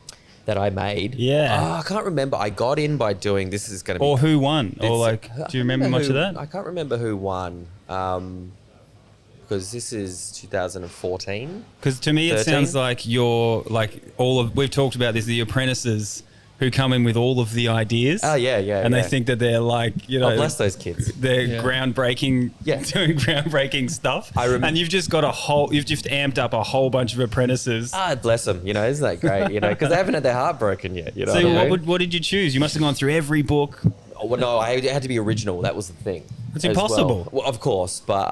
That I made. Yeah. Oh, I can't remember. I got in by doing, this is going to be... Or who won? Or It's- like, I do you remember much of that? I can't remember who won. Because this is 2014. Because to me, it 13? sounds like you're like we've talked about this, the apprentices who come in with all of the ideas. Oh, yeah. And they think that they're like, Oh, bless those kids. they're Yeah. groundbreaking, Yeah. doing groundbreaking stuff. And you've just got you've just amped up a whole bunch of apprentices. Bless them. Isn't that great? Because they haven't had their heart broken yet. You know So what I mean? what did you choose? You must have gone through every book. Oh, well, no, it had to be original. That was the thing. It's as impossible. Well, of course. But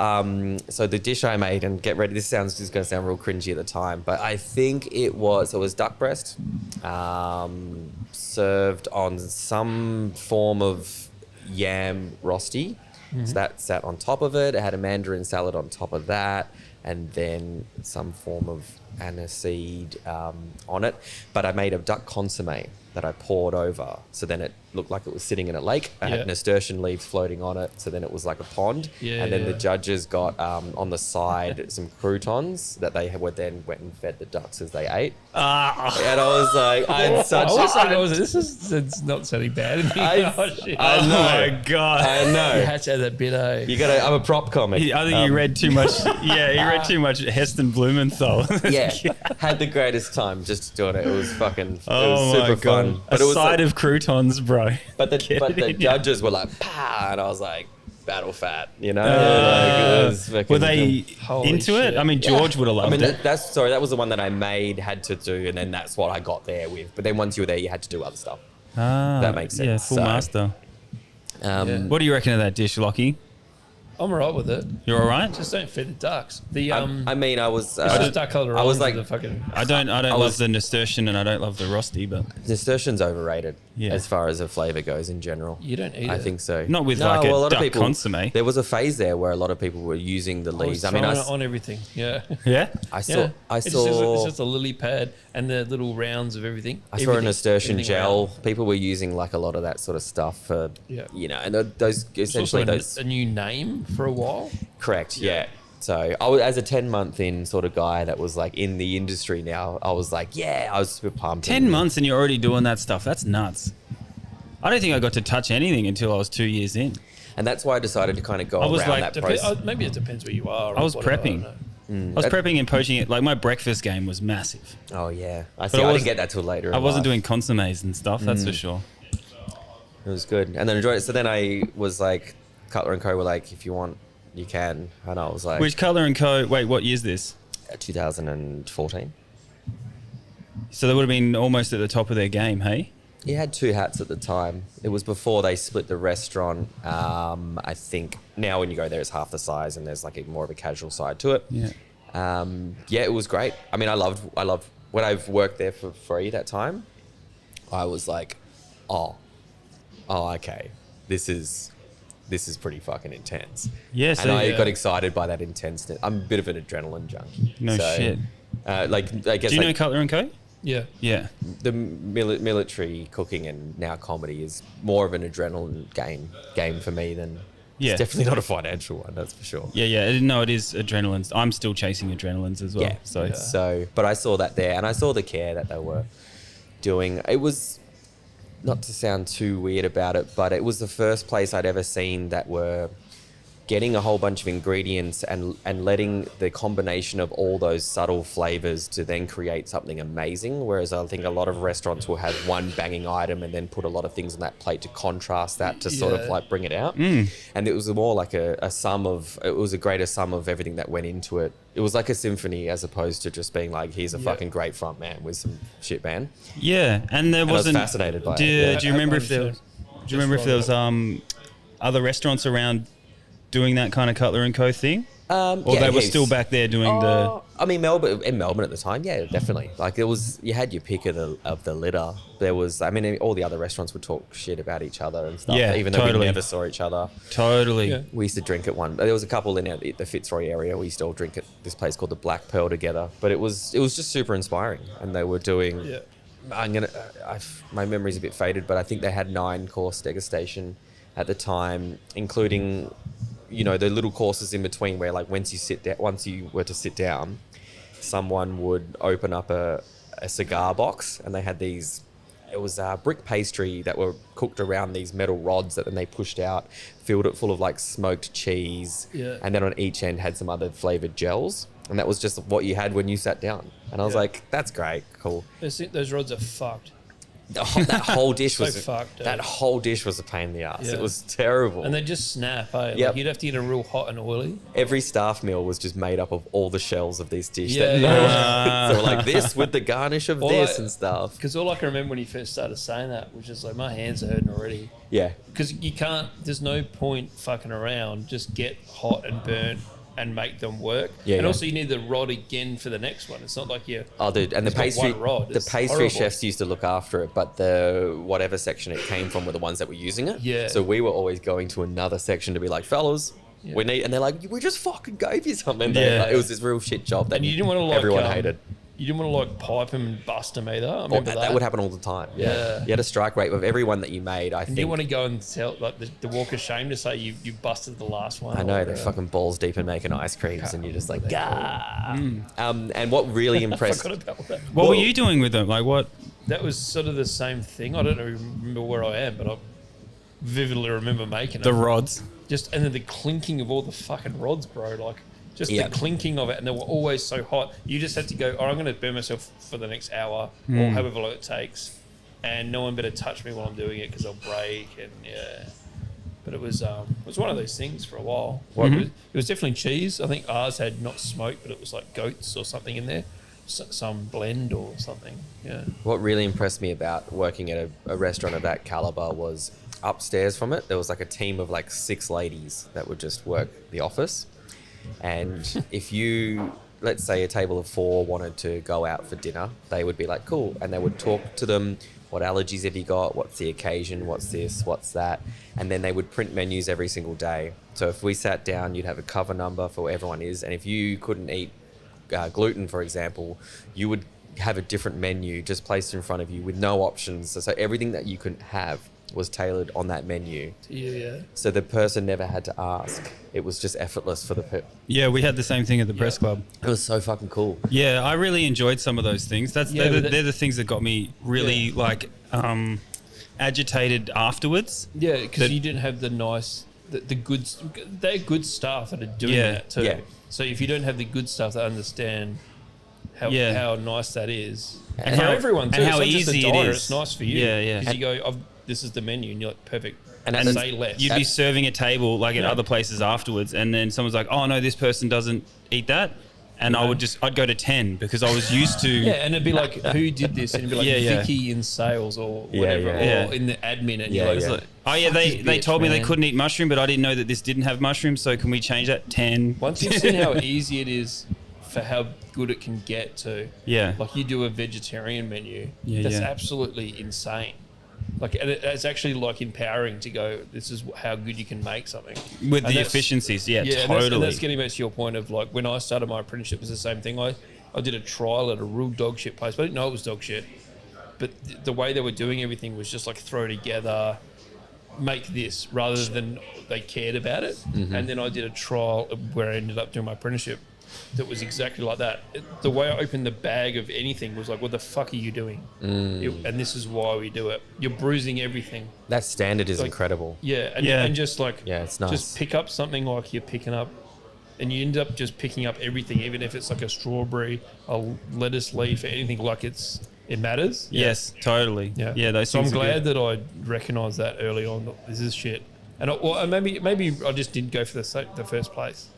so the dish I made, and get ready, this is going to sound real cringy at the time, but I think it was duck breast served on some form of yam rosti. So that sat on top of it. It had a mandarin salad on top of that, and then some form of aniseed on it. But I made a duck consomme that I poured over. So then it looked like it was sitting in a lake. I had nasturtium leaves floating on it. So then it was like a pond. Yeah, and then yeah. the judges got on the side some croutons that they went and fed the ducks as they ate. And I was like, I had such I was like, it's not sounding bad. I Shit. I know. Oh my God. I You know. had to have that bit, eh? I'm a prop comic. I think you read too much. Yeah, you read too much Heston Blumenthal. Yeah, had the greatest time just doing it. It was fucking. It Oh was my super God. fun. A it was side like, of croutons, bro. but the it in, judges were like, "Pah," and I was like, "Battle fat," you know. Uh, Like, it was fucking Were they Holy into shit. it? I mean, Yeah. George would have loved I mean, it. that was the one that I had to do, and then that's what I got there with. But then once you were there, you had to do other stuff. That makes Yeah, sense. full So, master. Yeah. What do you reckon of that dish, Lockie? I'm alright with it. You're all right? Just don't feed the ducks. The I mean, I was. it's just duck colour. I was like like, the fucking. I don't I love was- the nasturtium and I don't love the rosti, but nasturtium's overrated Yeah. as far as a flavour goes in general. You don't eat I it. think so. Not with like a duck consomme. There was a phase there where a lot of people were using the leaves. I mean, throwing it on everything. Yeah. yeah. I saw. Yeah. I It's saw. just a lily pad and the little rounds of everything. I saw a Everything- nasturtium everything gel. around. People were using like a lot of that sort of stuff for, Yeah. and those It's also essentially those. a new name for a while. Correct. Yeah. So I was, as a 10-month in sort of guy that was like in the industry now, I was like, yeah, I was super pumped. 10 months and you're already doing that stuff. That's nuts. I don't think I got to touch anything until I was 2 years in. And that's why I decided to kind of go I was around like, that process. Maybe it depends where you are. I was prepping. I was prepping and poaching it. Like my breakfast game was massive. Oh yeah, I wasn't- didn't get that till later. I wasn't doing consommes and stuff. That's for sure. It was good, and then enjoyed it. So then I was like, Cutler Co were like, if you want, you can, and I was like, Which Cutler Co? Wait, what year's this? 2014. So they would have been almost at the top of their game, hey? He had 2 hats at the time. It was before they split the restaurant. I think now when you go there, it's half the size, and there's like more of a casual side to it. Yeah. Yeah, it was great. I mean, I loved when I've worked there for free that time. I was like, oh, okay, this is pretty fucking intense. Yeah, and so I got excited by that intensity. I'm a bit of an adrenaline junkie. No shit. Like, I guess. Do you know Cutler Co? Yeah. Yeah. The military cooking and now comedy is more of an adrenaline game for me than. Yeah. It's definitely not a financial one, that's for sure. Yeah. No, it is adrenalines. I'm still chasing adrenalines as well. Yeah. So But I saw that there, and I saw the care that they were doing. It was, not to sound too weird about it, but it was the first place I'd ever seen that were getting a whole bunch of ingredients and letting the combination of all those subtle flavors to then create something amazing. Whereas I think a lot of restaurants will have one banging item and then put a lot of things on that plate to contrast that to sort of like bring it out. And it was more like it was a greater sum of everything that went into it. It was like a symphony as opposed to just being like, here's a fucking great front man with some shit band. yeah, and there And I was wasn't. fascinated by it. Do Yeah. you remember if there? Do you remember if there was other restaurants around doing that kind of Cutler Co thing? Or they were still back there doing the... I mean, in Melbourne at the time, yeah, definitely. Like you had your pick of the litter. There was, I mean, all the other restaurants would talk shit about each other and stuff. Yeah, even though totally. we never saw each other. Totally. Yeah. We used to drink at one. There was a couple in the Fitzroy area. We used to all drink at this place called the Black Pearl together. But it was just super inspiring, and they were doing. Yeah. My memory's a bit faded, but I think they had 9-course degustation at the time, including, you know, the little courses in between where, like, once you were to sit down, someone would open up a cigar box, and they had these. It was brick pastry that were cooked around these metal rods that then they pushed out, filled it full of like smoked cheese, and then on each end had some other flavored gels, and that was just what you had when you sat down. And I was like, "That's great, cool." Those rods are fucked. That whole dish So was fucked, that whole dish was a pain in the ass. Yeah. It was terrible. And they just snap, eh? Yep. Like you'd have to eat it real hot and oily. Every staff meal was just made up of all the shells of this dish. Yeah, So like this with the garnish of this and stuff. Because all I can remember when you first started saying that was just like, my hands are hurting already. Yeah. Because you can't, there's no point fucking around. Just get hot and burnt and make them work. Yeah, and yeah. also you need the rod again for the next one. It's not like you. Oh, dude, and the It's got pastry, one rod. the It's pastry horrible. chefs used to look after it, but the whatever section it came from were the ones that were using it. Yeah. So we were always going to another section to be like, fellas, we need, and they're like, we just fucking gave you something. Yeah. Like, it was this real shit job that And you didn't want to like everyone hated. You didn't want to like pipe them and bust them either. I remember That would happen all the time. Yeah. You had a strike rate of every one that you made. I And think. you want to go and tell like the walk of shame to say you busted the last one. I know they're fucking balls deep in making ice creams, and you're just like, gah. And what really I impressed. forgot about that. What were you doing with them? Like what? That was sort of the same thing. I don't remember where I am, but I vividly remember making The it. rods. Just and then the clinking of all the fucking rods, bro. Like just Yeah. the clinking of it, and they were always so hot. You just had to go, oh, I'm going to burn myself for the next hour or however long it takes, and no one better touch me while I'm doing it because I'll break. And yeah, but it was one of those things for a while. It was definitely cheese. I think ours had not smoked, but it was like goats or something in there, some blend or something. Yeah. What really impressed me about working at a restaurant of that caliber was upstairs from it, there was like a team of like 6 ladies that would just work the office. And if you, let's say a table of 4 wanted to go out for dinner, they would be like, cool. And they would talk to them, what allergies have you got? What's the occasion? What's this? What's that? And then they would print menus every single day. So if we sat down, you'd have a cover number for what everyone is. And if you couldn't eat gluten, for example, you would have a different menu just placed in front of you with no options. So everything that you could have was tailored on that menu. Yeah. So the person never had to ask. It was just effortless for the Yeah, we had the same thing at the press club. It was so fucking cool. Yeah, I really enjoyed some of those things. They're the things that got me really agitated afterwards. Yeah, because you didn't have the nice the good, they're good staff that are doing that too. Yeah. So if you don't have the good staff that understand how nice that is, And for how- everyone too, and how it's not just easy a it diner, is. it's nice for you. Yeah, yeah. Because you go, this is the menu, and you're like, perfect. And And that's- say less. You'd be serving a table like at other places afterwards, and then someone's like, "Oh no, this person doesn't eat that," and I'd go to 10 because I was used to. Yeah, and it'd be like, who did this? And it'd be like Yeah. Vicky in sales or Yeah, whatever, yeah. or in the admin. And Yeah, you're like, yeah. it's like, Oh yeah, fuck they this bitch, told me they man. couldn't eat mushroom, but I didn't know that this didn't have mushroom. So can we change that? 10. Once you've seen how easy it is for how good it can get to, Yeah. like you do a vegetarian menu, Yeah, that's yeah. absolutely insane. Like, and it's actually like empowering to go, this is how good you can make something. With And the that's- efficiencies, yeah, and totally. that's getting back to your point of like, when I started my apprenticeship, it was the same thing. I did a trial at a real dog shit place, but I didn't know it was dog shit. But the way they were doing everything was just like throw together, make this, rather than they cared about it. And then I did a trial where I ended up doing my apprenticeship that was exactly like that. The way I opened the bag of anything was like, what the fuck are you doing? And this is why we do it. You're bruising everything. That standard is Like- incredible. Yeah, and, Yeah. and just like, Yeah, it's nice. just pick up something like you're picking up, and you end up just picking up everything, even if it's like a strawberry, a lettuce leaf, anything, like it matters. Yes, totally. Yeah, those So I'm things are glad good. that I recognised that early on. That this is shit, and maybe I just didn't go for the first place.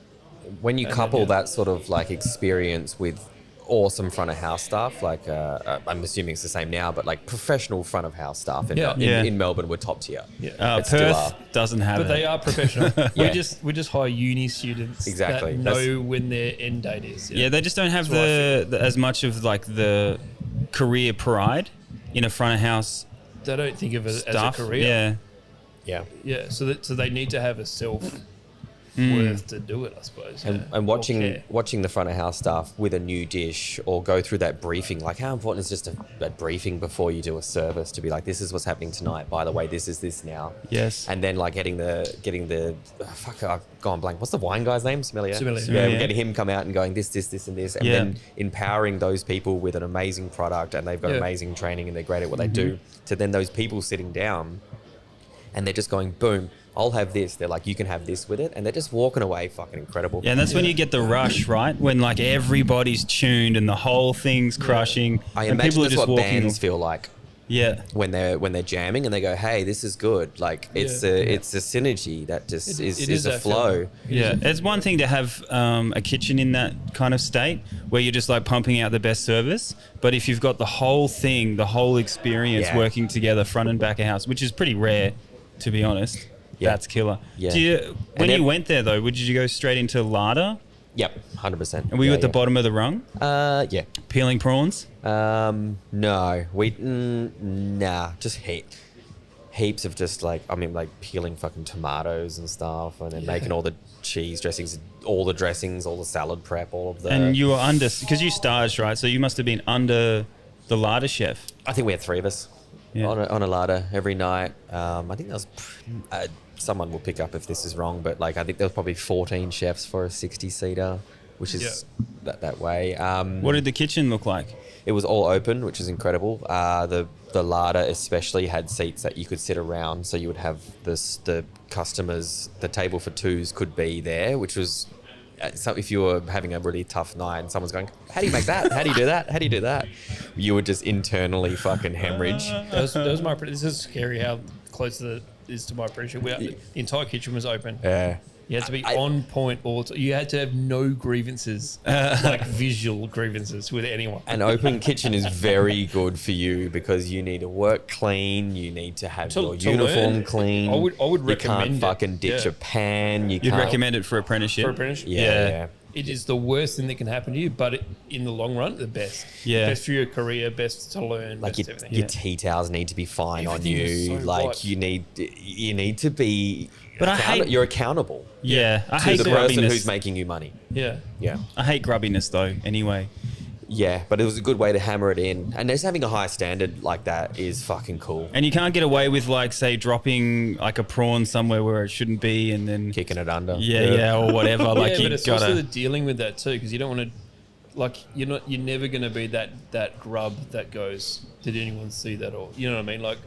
When you And couple then, yeah. that sort of like experience with awesome front of house staff, like I'm assuming it's the same now, but like professional front of house staff in, Yeah. in Melbourne were top tier. Yeah. It still Perth are. doesn't have But it. they are professional. Yeah. We're just high uni students Exactly. that know when their end date is. Yeah, they just don't have That's what I the as much of like the career pride in a front of house They don't think of it stuff. as a career. Yeah, Yeah, so they need to have a self worth to do it, I suppose. And, yeah. and Or care. watching the front of house staff with a new dish or go through that briefing, like how important is just a briefing before you do a service to be like, this is what's happening tonight. By the way, this is this now. Yes. And then like getting the fuck, I've gone blank. What's the wine guy's name? Sommelier. Sommelier. Yeah, Sommelier. getting him come out and going this, and this, and Yeah. then empowering those people with an amazing product and they've got Yeah. amazing training and they're great at what they do. To then those people sitting down and they're just going, boom, I'll have this. They're like, you can have this with it. And they're just walking away fucking incredible. Yeah, and that's when you get the rush, right? When like everybody's tuned and the whole thing's crushing. I and imagine people are that's just what walking. bands feel like Yeah. when they're jamming and they go, hey, this is good. Like it's Yeah. it's a synergy that just It is is a that flow. feeling. Yeah, it's one thing to have a kitchen in that kind of state where you're just like pumping out the best service. But if you've got the whole thing, the whole experience Yeah. working together, front and back of house, which is pretty rare, to be honest, Yeah. that's killer. Yeah. Do you, when then- you went there though, did you go straight into larder? Yep, 100%. And were you at the bottom of the rung, Yeah. peeling prawns? No, nah, just heaps of just like, I mean, like peeling fucking tomatoes and stuff, and then making all the cheese dressings, all the dressings, all the salad prep, all of the. And you were under, because you staged, right? So you must have been under the larder chef. I think we had 3 of us Yeah. on a larder every night. I think that was. Someone will pick up if this is wrong, but like I think there was probably 14 chefs for a 60-seater, which is that way. What did the kitchen look like? It was all open, which is incredible. The larder especially had seats that you could sit around, so you would have the customers, the table for 2s could be there, which was. So if you were having a really tough night and someone's going, how do you make that? How do you do that? How do you do that? You would just internally fucking hemorrhage. That was my. This is scary how close it is to my apprenticeship. The entire kitchen was open. Yeah. You had to be on point all the time. You had to have no grievances, like visual grievances with anyone. An open kitchen is very good for you because you need to work clean. You need to have To your uniform learn. clean. I would You recommend can't it. fucking ditch Yeah. a pan. You You'd can't. recommend it for apprenticeship? For apprenticeship, Yeah. it is the worst thing that can happen to you, but in the long run, the best. Yeah. Best for your career, best to learn, Like best your, everything. your tea towels need to be fine Everything on is you. so Like right. you need to be. But I hate- you're accountable Yeah, I to hate the person grubbiness. who's making you money. Yeah. Yeah. I hate grubbiness though. Anyway, Yeah, but it was a good way to hammer it in. And just having a high standard like that is fucking cool. and you can't get away with like say dropping like a prawn somewhere where it shouldn't be, and then Kicking it under. yeah, or whatever. Like yeah, you but it's also the gotta. dealing with that too, because you don't want to, like, you're never going to be that grub that goes, did anyone see that? Or, you know what I mean? Like,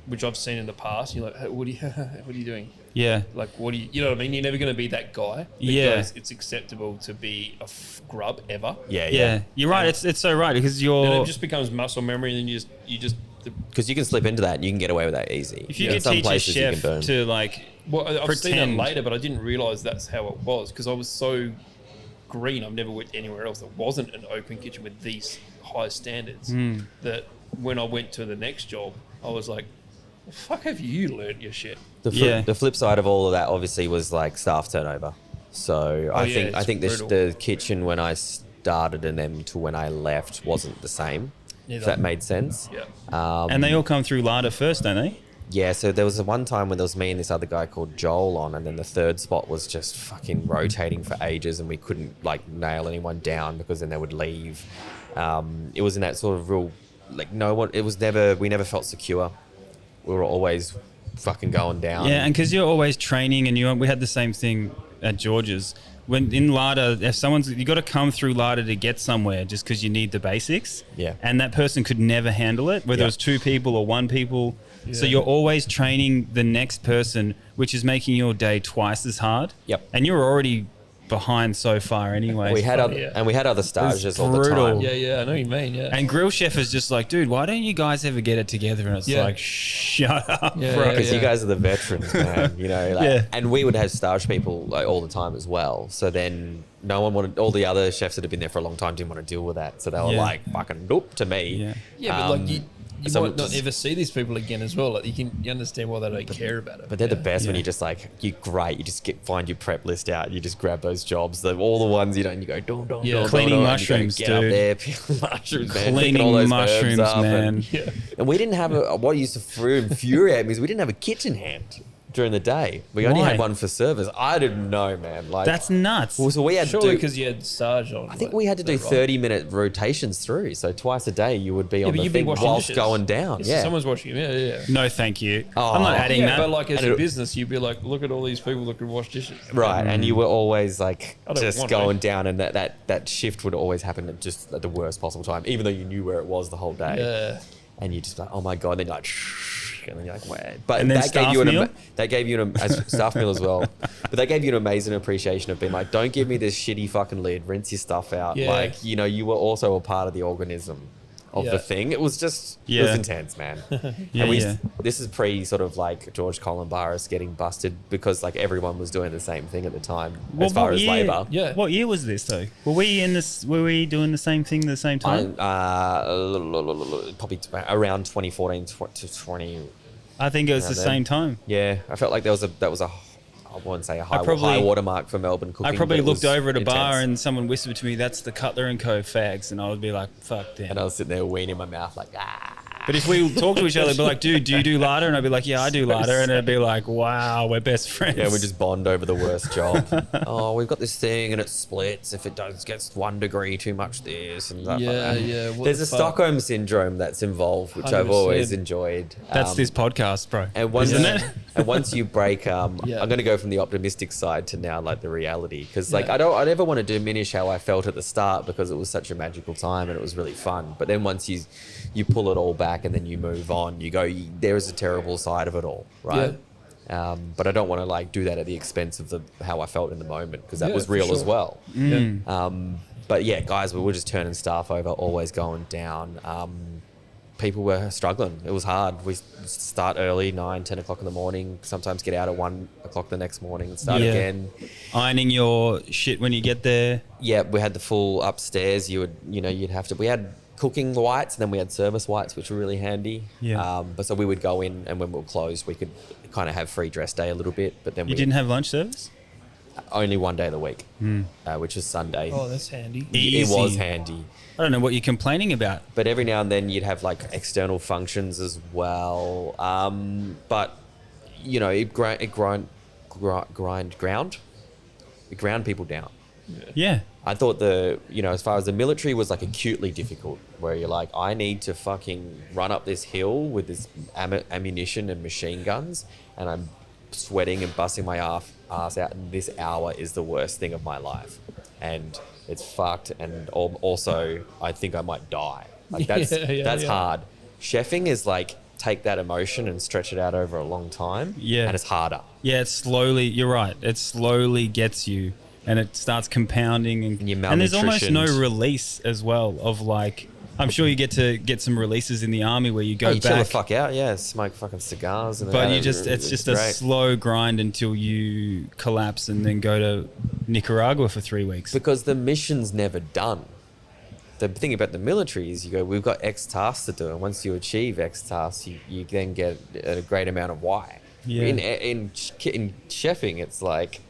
which I've seen in the past. You're like, hey, what are you doing? Yeah. Like, what do you know what I mean? You're never going to be that guy that goes, it's acceptable to be a grub ever. Yeah. You're right. It's so right because Then it just becomes muscle memory, and then you just Because you can slip into that and you can get away with that easy. if you could teach a chef to like I've seen it later, but I didn't realise that's how it was because I was so green. I've never worked anywhere else that wasn't an open kitchen with these high standards. That when I went to the next job, I was like, "Fuck, have you learnt your shit?" The flip side of all of that obviously was like staff turnover. So I think the kitchen when I started and then to when I left wasn't the same. If that made sense. Yeah. and they all come through larder first, don't they? Yeah, so there was one time when there was me and this other guy called Joel on, and then the third spot was just fucking rotating for ages, and we couldn't like nail anyone down because then they would leave. It was in that sort of real, like we never felt secure. We were always fucking going down. Yeah, and because you're always training, and we had the same thing at George's. When in larder, if you got to come through larder to get somewhere, just because you need the basics. Yeah. And that person could never handle it, whether it was 2 people or 1 people. Yeah. So you're always training the next person, which is making your day twice as hard. Yep. And you're already behind so far anyway. We had other stages all the time. Yeah, I know what you mean. Yeah. And grill chef is just like, dude, why don't you guys ever get it together? And it's like, shut up, bro. Because you guys are the veterans, man. You know, and we would have stage people like all the time as well. So then no one wanted. All the other chefs that had been there for a long time didn't want to deal with that. So they were like, fucking nope to me. Yeah, but like you might not ever see these people again as well. Like you understand why they don't care about it. But they're the best when you just like you just find your prep list out. You just grab those jobs, all the ones you don't. You go cleaning mushrooms, dude. Get up there, peeling mushrooms, man. Cleaning all those mushrooms, herbs up man. And we didn't have what used to infuriate me is we didn't have a kitchen hand during the day. We only had one for service. I didn't know, man. Like that's nuts. Well, so we had surely because you had Sarge on. I think we had to do 30-minute rotations through. So twice a day you would be on the thing whilst going down. So someone's watching you. Yeah. No, thank you. I'm not adding that. But like as a business, you'd be like, look at all these people that can wash dishes. Right, and you were always like just going down, and that shift would always happen at just at the worst possible time, even though you knew where it was the whole day. Yeah. And you just like, oh my god, and then you're like, and then you're like, wait. But and then that gave you an staff meal as well. But that gave you an amazing appreciation of being like, don't give me this shitty fucking lid, rinse your stuff out. Yeah. Like, you know, you were also a part of the organism of the thing. It was just, it was intense, man. This is pre sort of like George Columbaris getting busted because like everyone was doing the same thing at the time as far as labour. Yeah. What year was this though? Were we doing the same thing at the same time? Probably around 2014 to 20. I think it was the same time. Yeah, I felt like that was a I wouldn't say a high watermark for Melbourne cooking. I probably looked over at a bar and someone whispered to me, "That's the Cutler Co fags," and I would be like, "Fuck them." And I was sitting there weeing in my mouth like, ah. But if we talk to each other, it'd be like, dude, do you do larder? And I'd be like, yeah, I do larder. And it'd be like, wow, we're best friends. Yeah, we just bond over the worst job. Oh, we've got this thing and it splits if it gets 1 degree too much this and that. Yeah. There's a Stockholm syndrome that's involved, which 100%. I've always enjoyed. That's this podcast, bro. And isn't it? And once you break, I'm going to go from the optimistic side to now like the reality. Because like I never want to diminish how I felt at the start because it was such a magical time and it was really fun. But then once you pull it all back and then you move on, you go, there is a terrible side of it all, right? Yeah. But I don't want to like do that at the expense of how I felt in the moment because that was real as well. But yeah, guys, we were just turning staff over, always going down. People were struggling. It was hard. We start early, 9, 10 o'clock in the morning, sometimes get out at 1 o'clock the next morning and start again. Ironing your shit when you get there. Yeah, we had the full upstairs. You'd have to, we had cooking whites and then we had service whites, which were really handy. But so we would go in and when we were closed, we could kind of have free dress day a little bit. But then you didn't have lunch service? Only one day of the week, which was Sunday. Oh, that's handy. It was handy. I don't know what you're complaining about. But every now and then you'd have like external functions as well. But you know, it ground people down. Yeah. I thought as far as the military was like acutely difficult, where you're like, I need to fucking run up this hill with this ammunition and machine guns, and I'm sweating and busting my ass out, and this hour is the worst thing of my life. And it's fucked, and also I think I might die. Like that's hard. Chefing is like take that emotion and stretch it out over a long time. Yeah. And it's harder. Yeah, it's slowly, you're right. It slowly gets you and it starts compounding. And you're and there's almost no malnutritioned. release as well of like, I'm sure you get to get some releases in the army where you go You chill the back. fuck out, yeah. Smoke fucking cigars. And But it's just a great. slow grind until you collapse and then go to Nicaragua for 3 weeks. Because the mission's never done. The thing about the military is you go, we've got X tasks to do, and once you achieve X tasks, you then get a great amount of Y. Yeah. In chefing, it's like,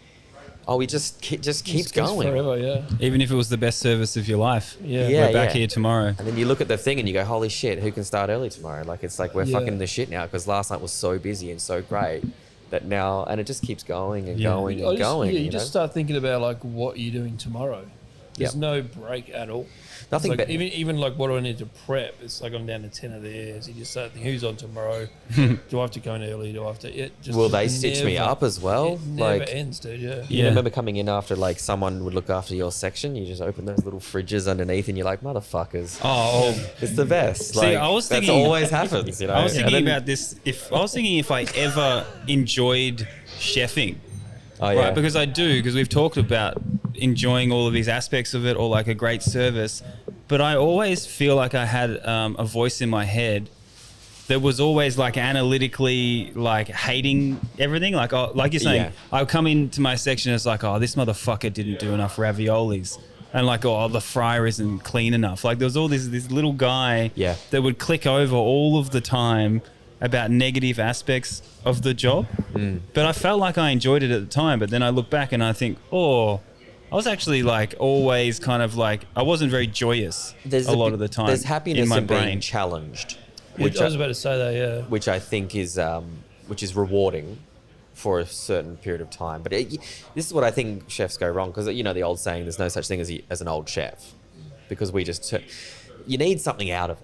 we just keeps It goes going. forever, yeah. Even if it was the best service of your life. Yeah. Yeah. We're back here tomorrow. And then you look at the thing and you go, holy shit, who can start early tomorrow? Like, it's like we're Yeah. fucking the shit now because last night was so busy and so great that now, and it just keeps going and Yeah. going I and just- going. Yeah, you you just know? start thinking about like what you're doing tomorrow. There's Yep. no break at all. Nothing It's like, but- even like what do I need to prep? It's like I'm down to 10 of theirs. You just start thinking, who's on tomorrow? Do I have to go in early? Do I have to? Will they stitch me up as well? It never Like, ends, dude. Yeah. you Yeah. remember coming in after like someone would look after your section? You just open those little fridges underneath and you're like, motherfuckers. Oh, It's the best. See, Like, I was that's thinking- always happens, you know. I was thinking And then- about this. I was thinking if I ever enjoyed chefing, Oh yeah. right? Because I do, because we've talked about enjoying all of these aspects of it, or like a great service. But I always feel like I had a voice in my head that was always like analytically like hating everything. Like you're saying, Yeah. I would come into my section, it's like, oh, this motherfucker didn't do enough raviolis. And like, oh, the fryer isn't clean enough. Like there was all this little guy Yeah. that would click over all of the time about negative aspects of the job. But I felt like I enjoyed it at the time. But then I look back and I think, oh, I was actually like always kind of like, I wasn't very joyous a lot of the time. There's happiness in my in being brain. challenged, I was about to say that. Yeah. which I think is rewarding for a certain period of time. But this is what I think chefs go wrong, because you know the old saying, "There's no such thing as an old chef," because you need something out of it.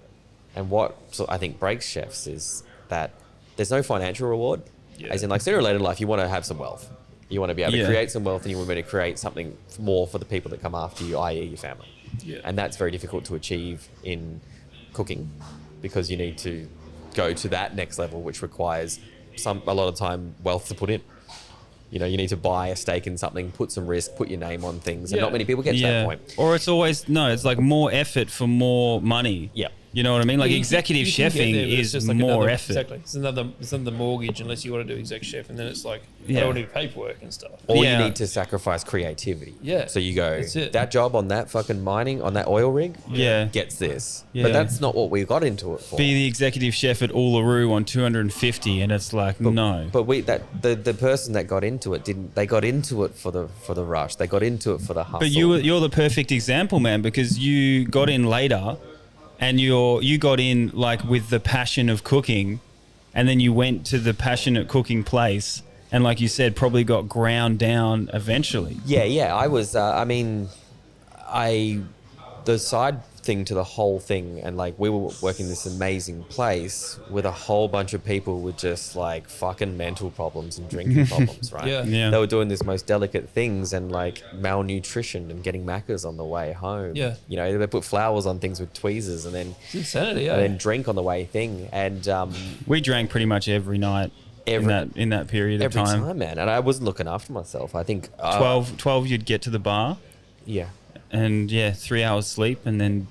And what I think breaks chefs is that there's no financial reward. Yeah. As in, like, sooner or later in life, you want to have some wealth. You want to be able to Yeah. create some wealth, and you want to be able to create something more for the people that come after you, i.e. your family. Yeah. And that's very difficult to achieve in cooking, because you need to go to that next level, which requires a lot of time wealth to put in. You know, you need to buy a stake in something, put some risk, put your name on things, and Yeah. not many people get to that point. Or it's always, no, it's like more effort for more money. Yeah. You know what I mean? Like You- executive you can get chefing there, but it's is just like more another, effort. Exactly. It's another mortgage unless you want to do exec chef, and then it's like Yeah. I don't want to do paperwork and stuff. Or Yeah. you need to sacrifice creativity. Yeah, So you go, that's it. that job on that fucking mining, on that oil rig, Yeah. gets this. Yeah. But that's not what we got into it for. Be the executive chef at Uluru on 250, and it's like, no. But the person that got into it they got into it for the rush. They got into it for the hustle. But you're the perfect example, man, because you got in later, and you got in like with the passion of cooking, and then you went to the passionate cooking place, and like you said, probably got ground down eventually. Yeah. I was. The side thing to the whole thing, and like we were working this amazing place with a whole bunch of people with just like fucking mental problems and drinking problems, right? Yeah. Yeah. They were doing this most delicate things, and like malnutrition and getting Maccas on the way home. Yeah. You know, they put flowers on things with tweezers, and then It's insanity. and Yeah. then drink on the way thing, and We drank pretty much every night in that period of every time. time, man. And I wasn't looking after myself. I think 12 you'd get to the bar, Yeah. and 3 hours sleep, and then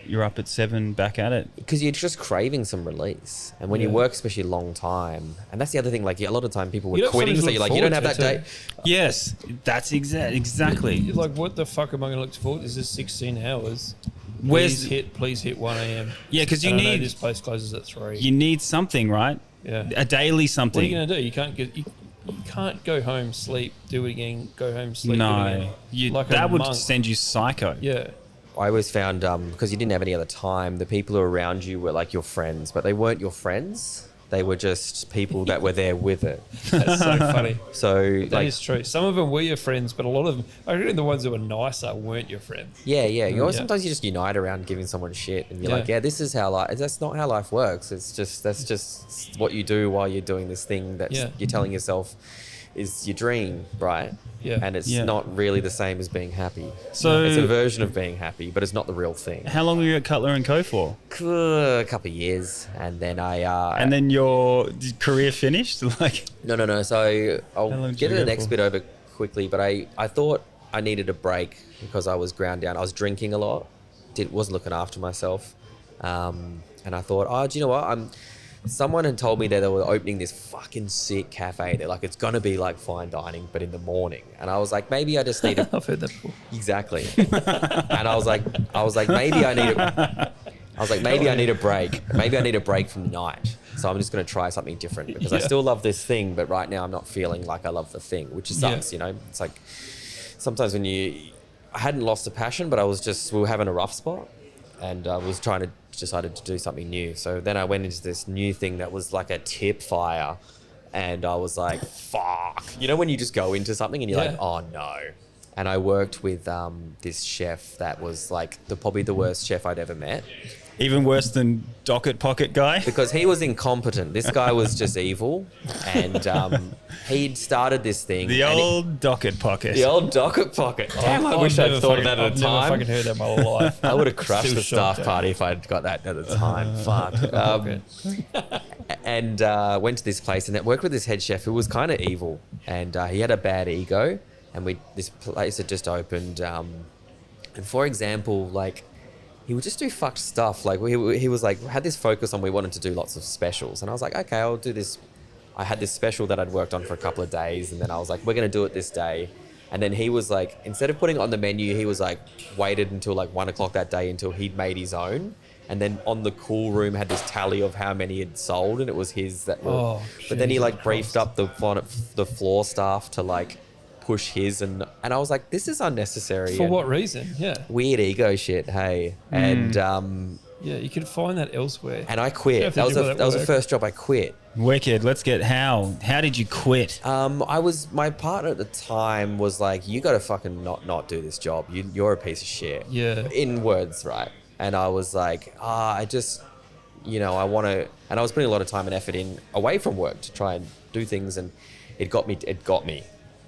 you're up at 7 back at it. Because you're just craving some release, and when you Yeah. work especially a long time, and that's the other thing. Like a lot of time, people were You don't quitting, sometimes so look you're like, you don't have forward that to it day. Yes, that's exactly. You're like, what the fuck am I going to look forward to? This is 16 hours. Where's Please hit 1 a.m. Yeah, 'cause you And I know need- this place closes at 3. You need something, right? Yeah. A daily What something. are you going to do? You can't go home, sleep, do it again, go home, sleep, do it No, again. Like a that would monk. send you psycho. Yeah. I always found because you didn't have any other time, the people who were around you were like your friends, but they weren't your friends. They were just people that were there with it. That's so funny. So That is true. Some of them were your friends, but a lot of them, I reckon the ones that were nicer weren't your friends. yeah. You know, Yeah. sometimes you just unite around giving someone shit, and you're Yeah. like, yeah, this is how life. That's not how life works. That's just what you do while you're doing this thing that Yeah. you're telling yourself is your dream, right? Yeah. And it's Yeah. not really the same as being happy. So- it's a version of being happy, but it's not the real thing. How long were you at Cutler Co for? A couple of years, and then And then your career finished? Like, no. So How long I'll did get you to the go next for? bit over quickly, but I thought I needed a break because I was ground down. I was drinking a lot, wasn't looking after myself, and I thought, oh, do you know what? Someone had told me that they were opening this fucking sick cafe. They're like, it's gonna be like fine dining, but in the morning. And I was like, maybe I just need a I've heard that before. exactly. And I was like, maybe I need maybe I need a break. Maybe I need a break from the night. So I'm just going to try something different because I Yeah. still love this thing, but right now I'm not feeling like I love the thing, which sucks, you know? It's like sometimes when I hadn't lost the passion, but we were having a rough spot and I was decided to do something new. So then I went into this new thing that was like a tip fire and I was like, fuck. You know, when you just go into something and you're like, oh no. And I worked with this chef that was like probably the worst chef I'd ever met. even worse than Docket Pocket guy? Because he was incompetent. This guy was just evil. And he'd started this thing. The old Docket Pocket. The old Docket Pocket. Damn, I wish I'd thought of that at the time. I've never fucking heard that in my whole life. I would have crushed Still the staff shocked, party if I'd got that at the time. Fuck. And went to this place and it worked with this head chef who was kind of evil. And he had a bad ego. And this place had just opened. And for example, like, he would just do fucked stuff. Like, he was like, had this focus on we wanted to do lots of specials. And I was like, okay, I'll do this. I had this special that I'd worked on for a couple of days. And then I was like, we're going to do it this day. And then he was like, instead of putting it on the menu, he was like, waited until like 1 o'clock that day until he'd made his own. And then on the cool room had this tally of how many had sold. And it was his that were. Oh, but then he like Jesus briefed Christ. up the floor staff to like push his. And I was like, this is unnecessary. For and what reason? Yeah. weird ego shit, hey. And Yeah, you could find that elsewhere. and I You quit. have to That was do that that was the work. first job I quit. Wicked. Let's get how. How did you quit? My partner at the time was like, you got to fucking not do this job. You're a piece of shit. Yeah. In words, right? And I was like, I just, I want to, and I was putting a lot of time and effort in away from work to try and do things, and it got me.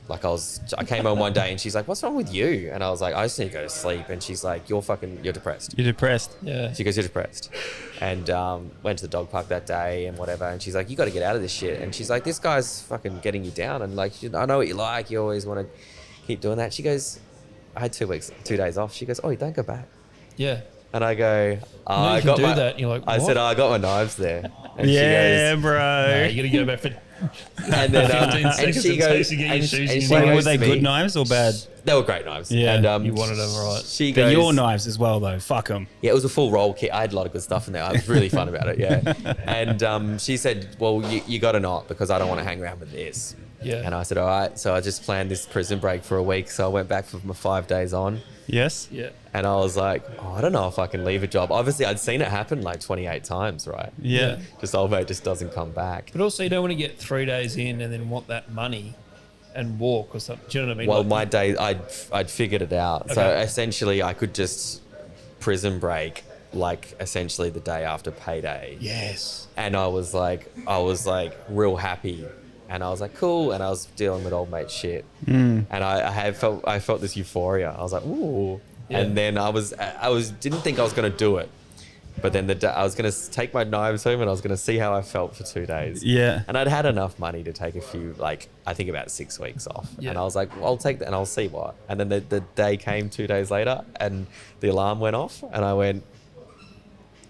Like I came home one day and she's like, what's wrong with you? And I was like, I just need to go to sleep. And she's like, you're depressed. You're depressed. Yeah. She goes, you're depressed. And went to the dog park that day and whatever. And she's like, you got to get out of this shit. And she's like, this guy's fucking getting you down. And like, I know what you like. You always want to keep doing that. She goes, I had 2 days off. She goes, oh, you don't go back. Yeah. And I go, No, I you can got do my, that. And you're like, I what? said, I got my knives there. And Yeah, she goes, bro. Nah, you got to go back for and then 15 and seconds she it goes, takes to get your and shoes she in. Wait, goes were they to good me- knives or bad? They were great knives. Yeah. And You wanted them, right? She They're goes, your knives as well, though. Fuck them. yeah, it was a full roll kit. I had a lot of good stuff in there. I was really fun about it, yeah. And she said, well, you got to not, because I don't want to hang around with this. Yeah. And I said, all right. So I just planned this prison break for a week. So I went back for my 5 days on. Yes? Yeah. And I was like, I don't know if I can leave a job. Obviously, I'd seen it happen like 28 times, right? Yeah. Just old mate just doesn't come back. But also, you don't want to get 3 days in and then want that money and walk or something. Do you know what I mean? Well, Like, my day, I'd figured it out. So Okay. essentially, I could just prison break like essentially the day after payday. Yes. And I was like real happy. And I was like, cool. And I was dealing with old mate shit. And I felt this euphoria. I was like, ooh. Yeah. And then I didn't think I was going to do it. But then I was going to take my knives home and I was going to see how I felt for 2 days. Yeah. And I'd had enough money to take a few, like, I think about 6 weeks off. Yeah. And I was like, well, I'll take that and I'll see what. And then the day came 2 days later and the alarm went off and I went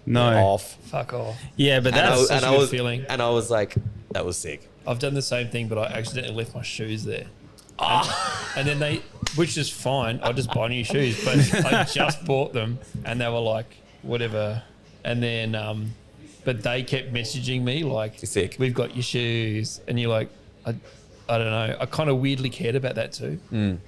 No. off. Fuck off. Yeah, but that's such a good feeling. And I was like, that was sick. I've done the same thing, but I accidentally left my shoes there. Ah. And then which is fine. I'll just buy new shoes. But I just bought them and they were like, whatever. And then, but they kept messaging me like, Sick. we've got your shoes. And you're like, I don't know. I kind of weirdly cared about that too.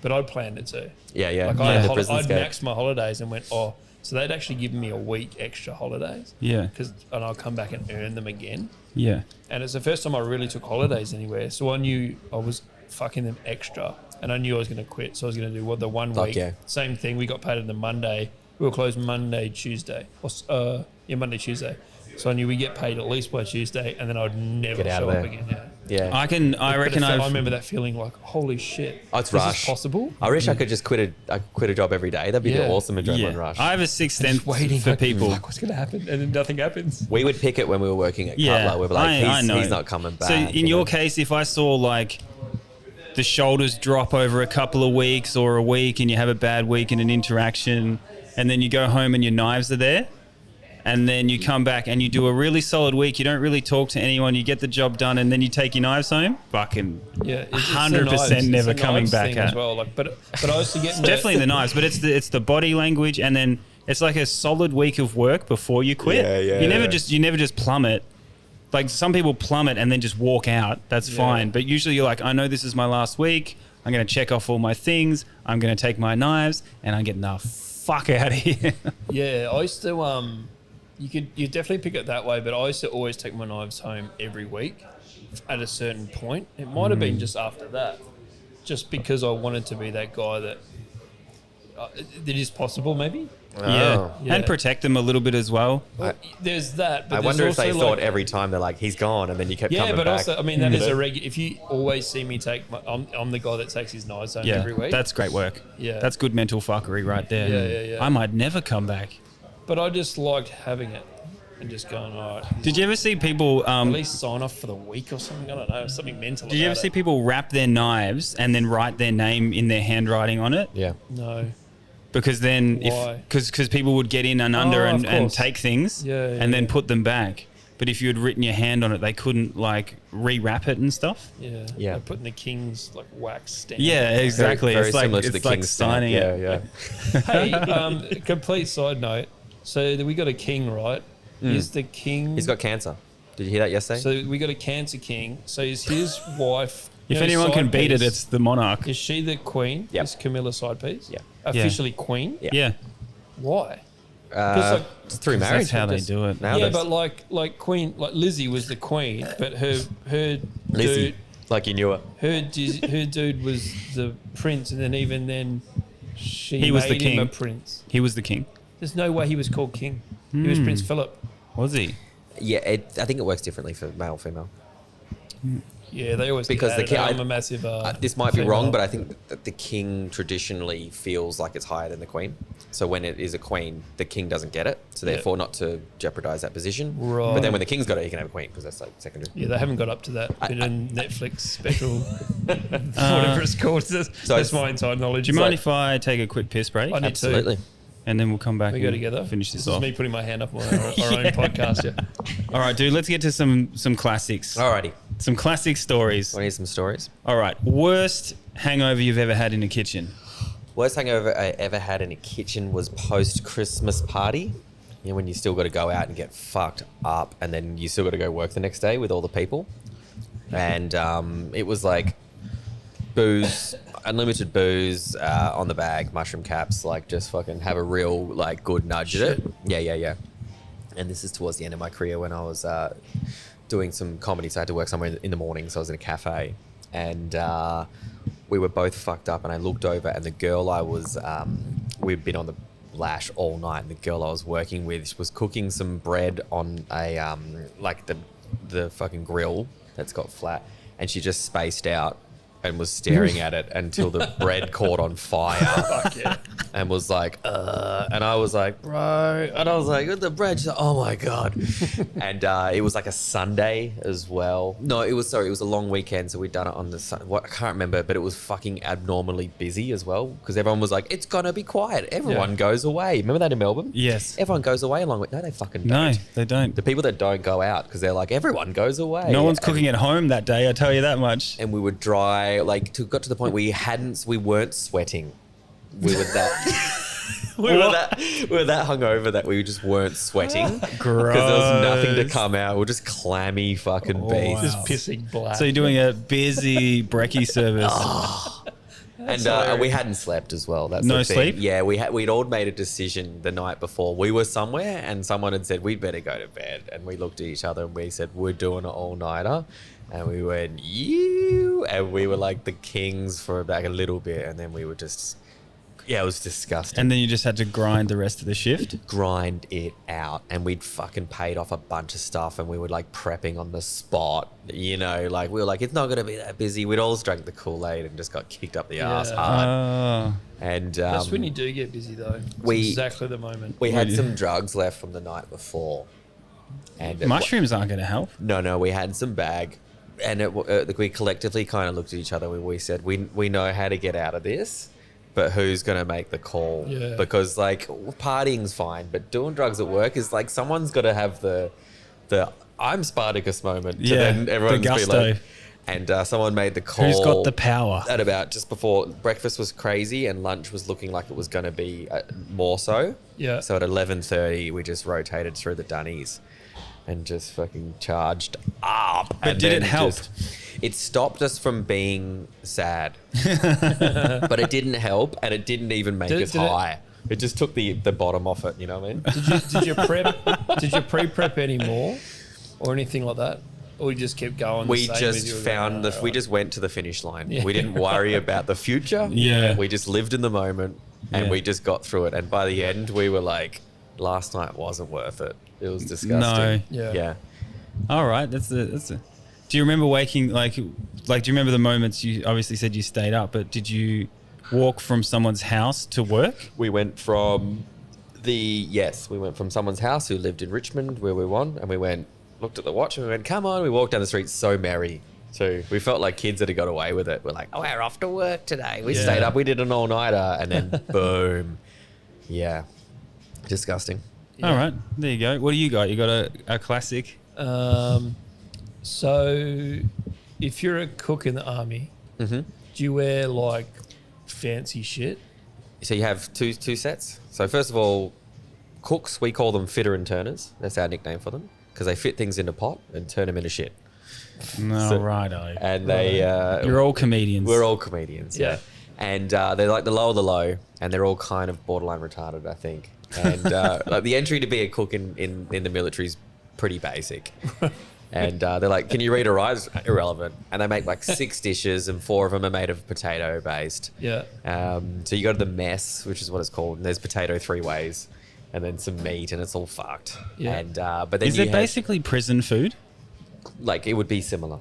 But I'd planned it too. Yeah, yeah. Like Yeah, the I'd prison escape. maxed my holidays and went, oh, so they'd actually given me a week extra holidays. Yeah. And I'll come back and earn them again. Yeah. And it's the first time I really took holidays anywhere. So I knew I was fucking them extra. And I knew I was going to quit. So I was going to do the 1 Fuck week. yeah. Same thing. We got paid on the Monday. We were closed Monday, Tuesday. Monday, Tuesday. So I knew we get paid at least by Tuesday. And then I'd never Get out show of up there. again. Yeah. Yeah. I reckon I remember that feeling like, holy shit. Oh, it's is rush. this possible? I wish I could just quit a job every day. That'd be the awesome adrenaline rush. I have a sixth Just sense waiting for like, people. Fuck, what's going to happen? And then nothing happens. We would pick it when we were working at Yeah, Cutler. We were like, I know. he's not coming back. So in your case, if I saw like the shoulders drop over a couple of weeks or a week and you have a bad week in an interaction and then you go home and your knives are there and then you come back and you do a really solid week, you don't really talk to anyone, you get the job done and then you take your knives home, fucking 100% never coming back as at. well. Like, but I used to get Definitely the knives, but it's the body language and then it's like a solid week of work before you quit. You never just plummet. Like some people plummet and then just walk out. That's fine. But usually you're like, I know this is my last week. I'm going to check off all my things. I'm going to take my knives and I'm getting the fuck out of here. Yeah, I used to you definitely pick it that way, but I used to always take my knives home every week at a certain point. It might have been just after that, just because I wanted to be that guy that it is possible, maybe. Yeah. And protect them a little bit as well. Well, there's that. But I wonder if they also, thought every time they're like, he's gone, and then you kept coming back. Yeah, but also, I mean, that is a regular. If you always see me take, I'm the guy that takes his knives home every week. That's great work. Yeah, that's good mental fuckery right there. Yeah. I might never come back. But I just liked having it and just going, all right. Did you ever see people at least sign off for the week or something? I don't know, something mental. Did you ever see people wrap their knives and then write their name in their handwriting on it? Yeah. No. Because then, because people would get in and under and take things and then put them back. But if you had written your hand on it, they couldn't like rewrap it and stuff. Yeah. Like putting the king's like wax stamp. Yeah, exactly. Very it's like similar to it's the like king's signing stamp. it. Hey, complete side note. So we got a king, right? Is the king? He's got cancer. Did you hear that yesterday? So we got a cancer king. So is his wife? If anyone can beat it, it's the monarch. Is she the queen? Yep. Is Camilla side piece? Yeah. Officially queen? Yeah. Why? It's through marriage. That's how they do it. Yeah, but like queen, like Lizzie was the queen, but her Lizzie, dude, like you knew her. her dude was the prince, and then even then, he was the made him king. a prince. He was the king. There's no way he was called king. He was Prince Philip. Was he? Yeah, I think it works differently for male, female. Yeah, they always Because the king. I'm a massive. This might be female. wrong, but I think that the king traditionally feels like it's higher than the queen. So when it is a queen, the king doesn't get it. So therefore, not to jeopardize that position. Right. But then when the king's got it, he can have a queen because that's like secondary. Yeah, they haven't got up to that bit of Netflix special, whatever it's called. That's my inside knowledge. Do you mind if I take a quick piss break? I need Absolutely. And then we'll come back We and go together. finish this This off. is me putting my hand up on our own podcast. Yeah. All right, dude, let's get to some classics. Alrighty. Some classic stories. Want to hear some stories? All right, worst hangover you've ever had in a kitchen? Worst hangover I ever had in a kitchen was post-Christmas party. You know, when you still got to go out and get fucked up and then you still got to go work the next day with all the people. And it was like booze, unlimited booze on the bag, mushroom caps, like just fucking have a real like good nudge at it. Yeah. And this is towards the end of my career when I was doing some comedy. So I had to work somewhere in the morning. So I was in a cafe and we were both fucked up and I looked over and the girl I was, we'd been on the lash all night. And the girl I was working with was cooking some bread on a, like the fucking grill that's got flat. And she just spaced out and was staring at it until the bread caught on fire. Fuck yeah. And was like, and I was like, bro. And I was like, the bread. She's like, oh my God. And it was like a Sunday as well. No, it was a long weekend. So we'd done it on the I can't remember, but it was fucking abnormally busy as well. Because everyone was like, it's going to be quiet. Everyone goes away. Remember that in Melbourne? Yes. Everyone goes away along with, no, they fucking don't. No, they don't. The people that don't go out because they're like, everyone goes away. No one's cooking at home that day, I tell you that much. And we would got to the point we weren't sweating. We were that we were that hungover that we just weren't sweating because there was nothing to come out. We're just clammy fucking beasts. Just pissing black. So you're doing a busy brekkie service. And we hadn't slept as well. That's No the thing. sleep? Yeah, we'd all made a decision the night before. We were somewhere and someone had said we'd better go to bed. And we looked at each other and we said we're doing an all-nighter. And we went, you, and we were like the kings for like a little bit, and then we were just Yeah, it was disgusting. And then you just had to grind the rest of the shift? Grind it out, and we'd fucking paid off a bunch of stuff, and we were like prepping on the spot, you know, like we were like, it's not going to be that busy. We'd all drank the Kool-Aid and just got kicked up the ass hard. And that's when you do get busy though. It's exactly the moment. We had some drugs left from the night before, and mushrooms aren't going to help. No, we had some bag, and we collectively kind of looked at each other. We said, we know how to get out of this. But who's going to make the call? Yeah. Because, like, partying's fine, but doing drugs at work is, like, someone's got to have the I'm Spartacus moment. To then everyone's the be gusto. like, and someone made the call. Who's got the power? At about just before breakfast was crazy and lunch was looking like it was going to be more so. Yeah. So at 11:30, we just rotated through the dunnies and just fucking charged up. But did it help? It stopped us from being sad, but it didn't help, and it didn't even make us high. It just took the bottom off it. You know what I mean? Did you prep? Did you pre-prep any more, or anything like that, or you just kept going? We just found we just went to the finish line. Yeah. We didn't worry about the future. Yeah, we just lived in the moment, and we just got through it. And by the end, we were like, last night wasn't worth it. It was disgusting. No. Yeah. All right. That's a. Do you remember waking like? Do you remember the moments you obviously said you stayed up, but did you walk from someone's house to work? We went from someone's house who lived in Richmond where we won, and we looked at the watch and we went, come on. We walked down the street so merry too. We felt like kids that had got away with it. We're like, oh, we're off to work today. We stayed up. We did an all-nighter, and then boom. Yeah. Disgusting. Yeah. All right. There you go. What do you got? You got a classic? So, if you're a cook in the army, do you wear like fancy shit? So you have two sets. So first of all, cooks, we call them fitter and turners. That's our nickname for them because they fit things in a pot and turn them into shit. No, righto. And they... You're all comedians. We're all comedians, yeah. And they're like the low, and they're all kind of borderline retarded, I think. And like the entry to be a cook in the military is pretty basic. And they're like, can you read or write? It's irrelevant. And they make like 6 dishes, and 4 of them are made of potato based. Yeah. So you go to the mess, which is what it's called, and there's potato 3 ways, and then some meat, and it's all fucked. Yeah. And but then is it basically prison food? Like it would be similar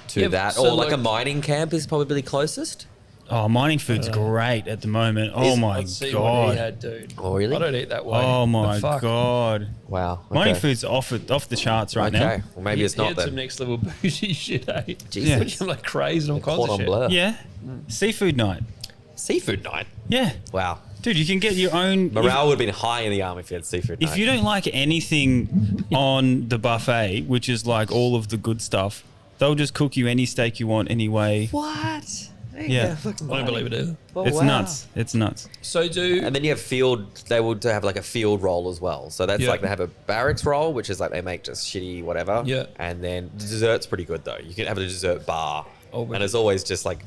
to that, so or like a mining camp is probably closest. Oh, mining food's great at the moment. Oh my Let's see god! What he had, dude. Oh really? I don't eat that way. Oh my god! Wow. Okay. Mining food's off the charts right now. Okay, well maybe it's not then. then. Some next level bougie shit, eh? Jesus. I'm like crazy and all kinds of shit. Bleu. Yeah, seafood night. Seafood night. Yeah. Wow. Dude, you can get your own... Morale would have been high in the army if you had seafood night. If you don't like anything on the buffet, which is like all of the good stuff, they'll just cook you any steak you want anyway. What? Yeah. I don't believe it either. Oh, It's wow. nuts. It's nuts. So And then you have they would have like a field roll as well. So that's like they have a barracks roll, which is like they make just shitty whatever. Yeah. And then the dessert's pretty good though. You can have a dessert bar. Oh, and it's always just like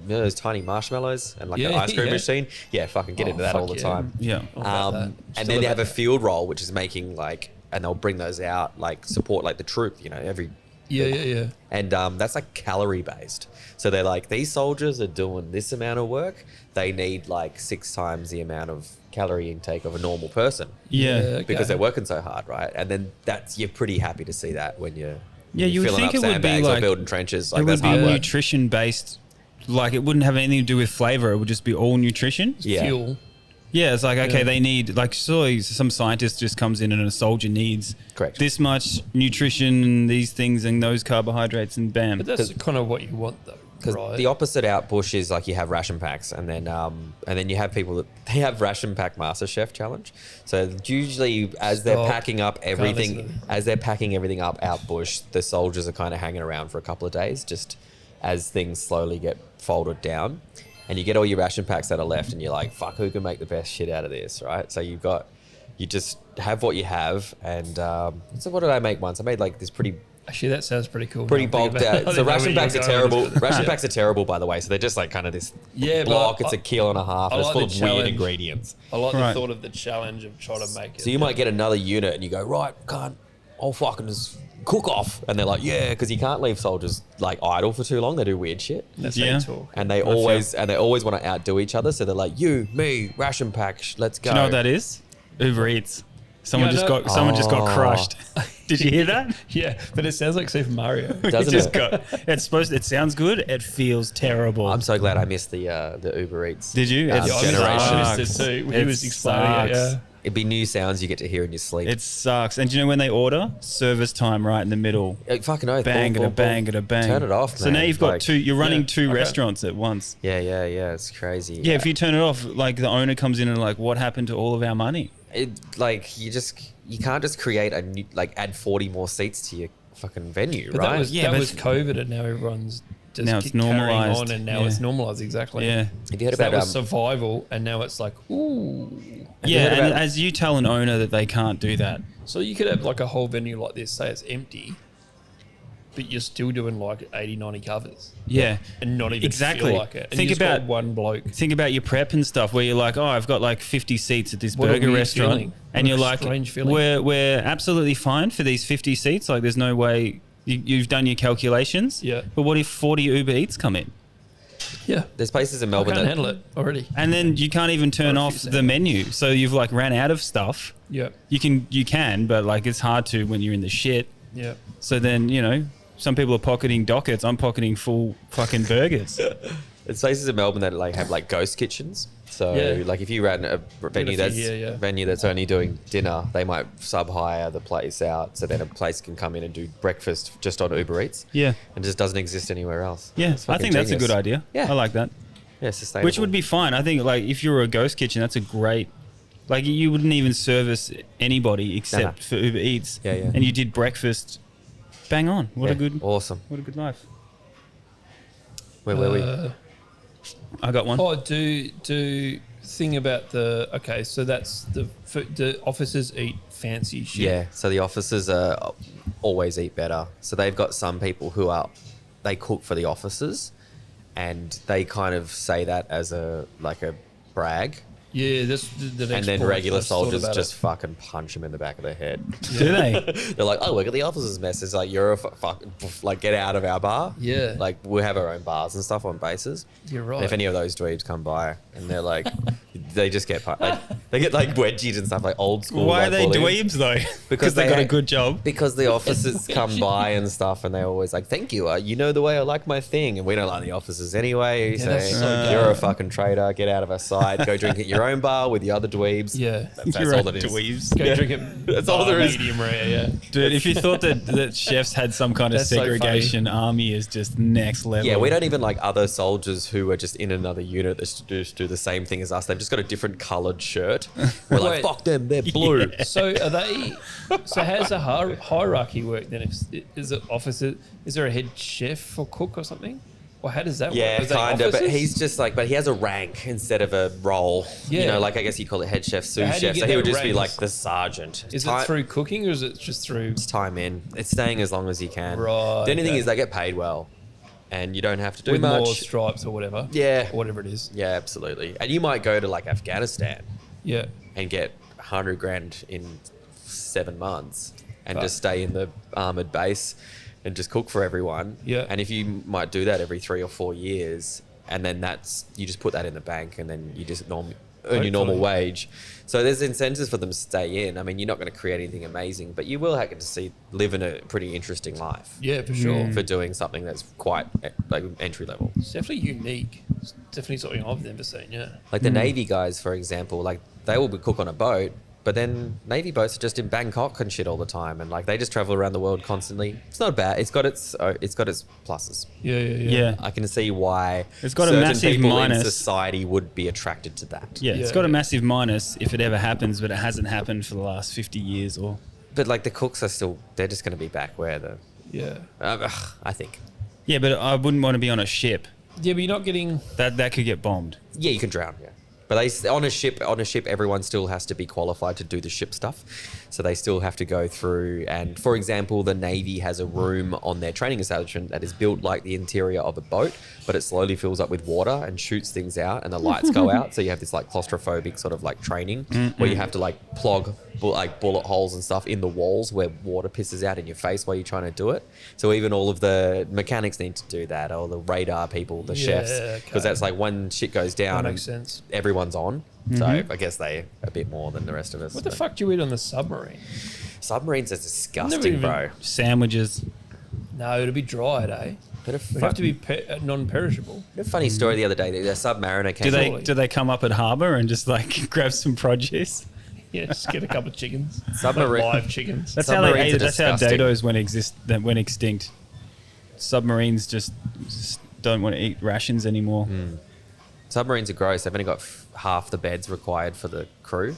those tiny marshmallows and like an ice cream machine. Yeah, fucking get into that all the time. Yeah. And then they have a field roll, which is making like, and they'll bring those out, like support like the troop, you know, every... Yeah. And that's like calorie based. So they're like, these soldiers are doing this amount of work. They need like 6 times the amount of calorie intake of a normal person. Yeah. Okay. Because they're working so hard, right? And then you're pretty happy to see that when you're you would filling think up it would be sandbags like... or building trenches. Like it would that's be hard work. nutrition based. Like it wouldn't have anything to do with flavor. It would just be all nutrition. Yeah. Fuel. Yeah, it's like, okay, they need, like, surely some scientist just comes in and a soldier needs this much nutrition and these things and those carbohydrates and bam. But that's kind of what you want though, Because right? the opposite out bush is like you have ration packs, and then you have people that they have ration pack Masterchef challenge. So usually, as they're packing up everything, out bush, the soldiers are kind of hanging around for a couple of days, just as things slowly get folded down, and you get all your ration packs that are left, and you're like, "Fuck, who can make the best shit out of this?" Right? So you just have what you have, and so what did I make once? I made like this pretty. Actually, that sounds pretty cool. Pretty bulked out. So ration packs are terrible. Ration packs are terrible, by the way. So they're just like kind of this block. It's 1.5 kilos. And it's full of weird ingredients. I like the thought of the challenge of trying to make it. So you might get another unit and you go, right, can't. I'll fucking just cook off. And they're like, yeah, because you can't leave soldiers like idle for too long. They do weird shit. That's how Yeah. you talk. And they always want to outdo each other. So they're like, you, me, ration pack, let's go. Do you know what that is? Uber Eats. Someone Yeah, just got crushed. Did you hear that? Yeah, but it sounds like Super Mario. Doesn't it? It sounds good. It feels terrible. I'm so glad I missed the Uber Eats. Did you? Yeah, It I missed it too. He It was explaining it, sucks. yeah. It'd be new sounds you get to hear in your sleep. It sucks. And do you know when they order? Service time right in the middle. Fucking oath. Bang, Boom, it a boom, bang, boom. it a bang. Turn it off, So man. now you've got Like- two. You're running Yeah, two okay. restaurants at once. Yeah, it's crazy. Yeah, if you turn it off, like the owner comes in and like, what happened to all of our money? Like you can't just create a new, like add 40 more seats to your fucking venue, But right? that was, Yeah, that but- was COVID, and now everyone's just Now it's carrying normalised. on, and now Yeah. it's normalised, exactly. Yeah. Have you heard So that about was survival, and now it's like, ooh. you Yeah, heard and about- as you tell an owner that they can't do that. So you could have like a whole venue like this, say it's empty, but you're still doing like 80, 90 covers. Yeah. And not even Exactly. feel like it. And Think you just got about- one bloke. Think about your prep and stuff where you're like, oh, I've got like 50 seats at this What a burger weird restaurant. feeling. And What you're a like, strange feeling. we're absolutely fine for these 50 seats. Like there's no way you've done your calculations. Yeah. But what if 40 Uber Eats come in? Yeah. There's places in I Melbourne can't that handle it already. And then you can't even turn Or a off few the seconds. menu. So you've like ran out of stuff. Yeah. You can, but like it's hard to when you're in the shit. Yeah. So then, some people are pocketing Dockets. I'm pocketing full fucking burgers. there's places in Melbourne that like have like ghost kitchens. So Yeah. like if you ran a venue that's yeah. venue that's only doing dinner, they might sub hire the place out, so then a place can come in and do breakfast just on Uber Eats. Yeah. And just doesn't exist anywhere else. Yeah. It's I fucking think that's a genius. good idea. Yeah. I like that. Yeah, sustainable. Which would be fine. I think like if you're a ghost kitchen, that's a great. Like you wouldn't even service anybody except for Uber Eats. Yeah, yeah. And you did breakfast. Bang on. What a good awesome. life. Where were we? I got one. Oh, do thing about so that's the officers eat fancy shit. Yeah, so the officers always eat better. So they've got some people who they cook for the officers, and they kind of say that as a brag. Yeah, that's the next And then point. regular I've thought soldiers about just it. fucking punch them in the back of the head. Do they? They're like, oh, look at the officers' mess. It's like, you're a like, get out of our bar. Yeah. Like, we have our own bars and stuff on bases. You're right. And if any of those dweebs come by and they're like, they just get, they get like wedgies and stuff, like old school. Why like, are they bullying. dweebs though? Because they got a ha- good job. Because the officers come by and stuff, and they're always like, "Thank you. You know the way I like my thing." And we don't like the officers anyway. Yeah, that's So so you're dumb. a fucking traitor. Get out of our sight. Go drink at your own bar with the other dweebs. Yeah. That's You're all a that is. dweebs. Go drink it. That's all there is. Medium rare, yeah. Dude, if you thought that chefs had some kind of That's so funny. segregation, army is just next level. Yeah, we don't even like other soldiers who are just in another unit that just do the same thing as us. They've just got a different coloured shirt. We're like, Wait. fuck them, they're blue. So are they? So how's the hierarchy work then? Is it officer? Is there a head chef or cook or something? Or how does that Yeah, work? Is they kind of. But officers? he's just like, but he has a rank instead of a role. You Yeah. know, like I guess you call it head chef, sous how do you chef. get So he that would just be rank? like the sergeant. Is Ti- it through cooking or is it just through? It's time in. It's staying as long as you can. Right, The only thing okay. is they get paid well, and you don't have to do With more much. stripes or whatever? Yeah. Or whatever it is. Yeah, absolutely. And you might go to like Afghanistan Yeah. and get 100 grand in 7 months, and Fuck. just stay in the armored base and just cook for everyone. Yeah. And if you might do that every 3 or 4 years, and then you just put that in the bank, and then you just earn your normal Hopefully. wage. So there's incentives for them to stay in. I mean, you're not going to create anything amazing, but you will get to live in a pretty interesting life Yeah, for sure. for doing something that's quite like entry level. It's definitely unique. It's definitely something I've never seen, yeah. Like the Navy guys, for example, like they will cook on a boat, but then Navy boats are just in Bangkok and shit all the time, and like they just travel around the world constantly. It's not bad. It's got its pluses. Yeah. Yeah. I can see why It's got a certain massive people minus. in society would be attracted to that. Yeah, it's Yeah. got a massive minus if it ever happens, but it hasn't happened for the last 50 years or. But like the cooks are still, they're just going to be back where Yeah. I think. Yeah, but I wouldn't want to be on a ship. Yeah, but you're not getting. That could get bombed. Yeah, you can drown, yeah. But on a ship, everyone still has to be qualified to do the ship stuff. So they still have to go through. And for example, the Navy has a room on their training establishment that is built like the interior of a boat, but it slowly fills up with water and shoots things out, and the lights go out. So you have this like claustrophobic sort of like training where you have to like plug like bullet holes and stuff in the walls where water pisses out in your face while you're trying to do it. So even all of the mechanics need to do that, or the radar people, the chefs, because that's like when shit goes down, That makes sense. everyone's on. So I guess they a bit more than the rest of us. What the fuck do you eat on the submarine? Submarines are disgusting, bro. Sandwiches. No, it'll be dried, eh? Bit of It'd have to be non-perishable. a funny story the other day. The submariner came. Do they come up at harbour and just like grab some produce? Yeah, just get a couple of chickens. Submarine- Like live chickens. That's how they Submarines ate. are That's how disgusting. dados went extinct. Submarines just don't want to eat rations anymore. Submarines are gross. They've only got half the beds required for the crew,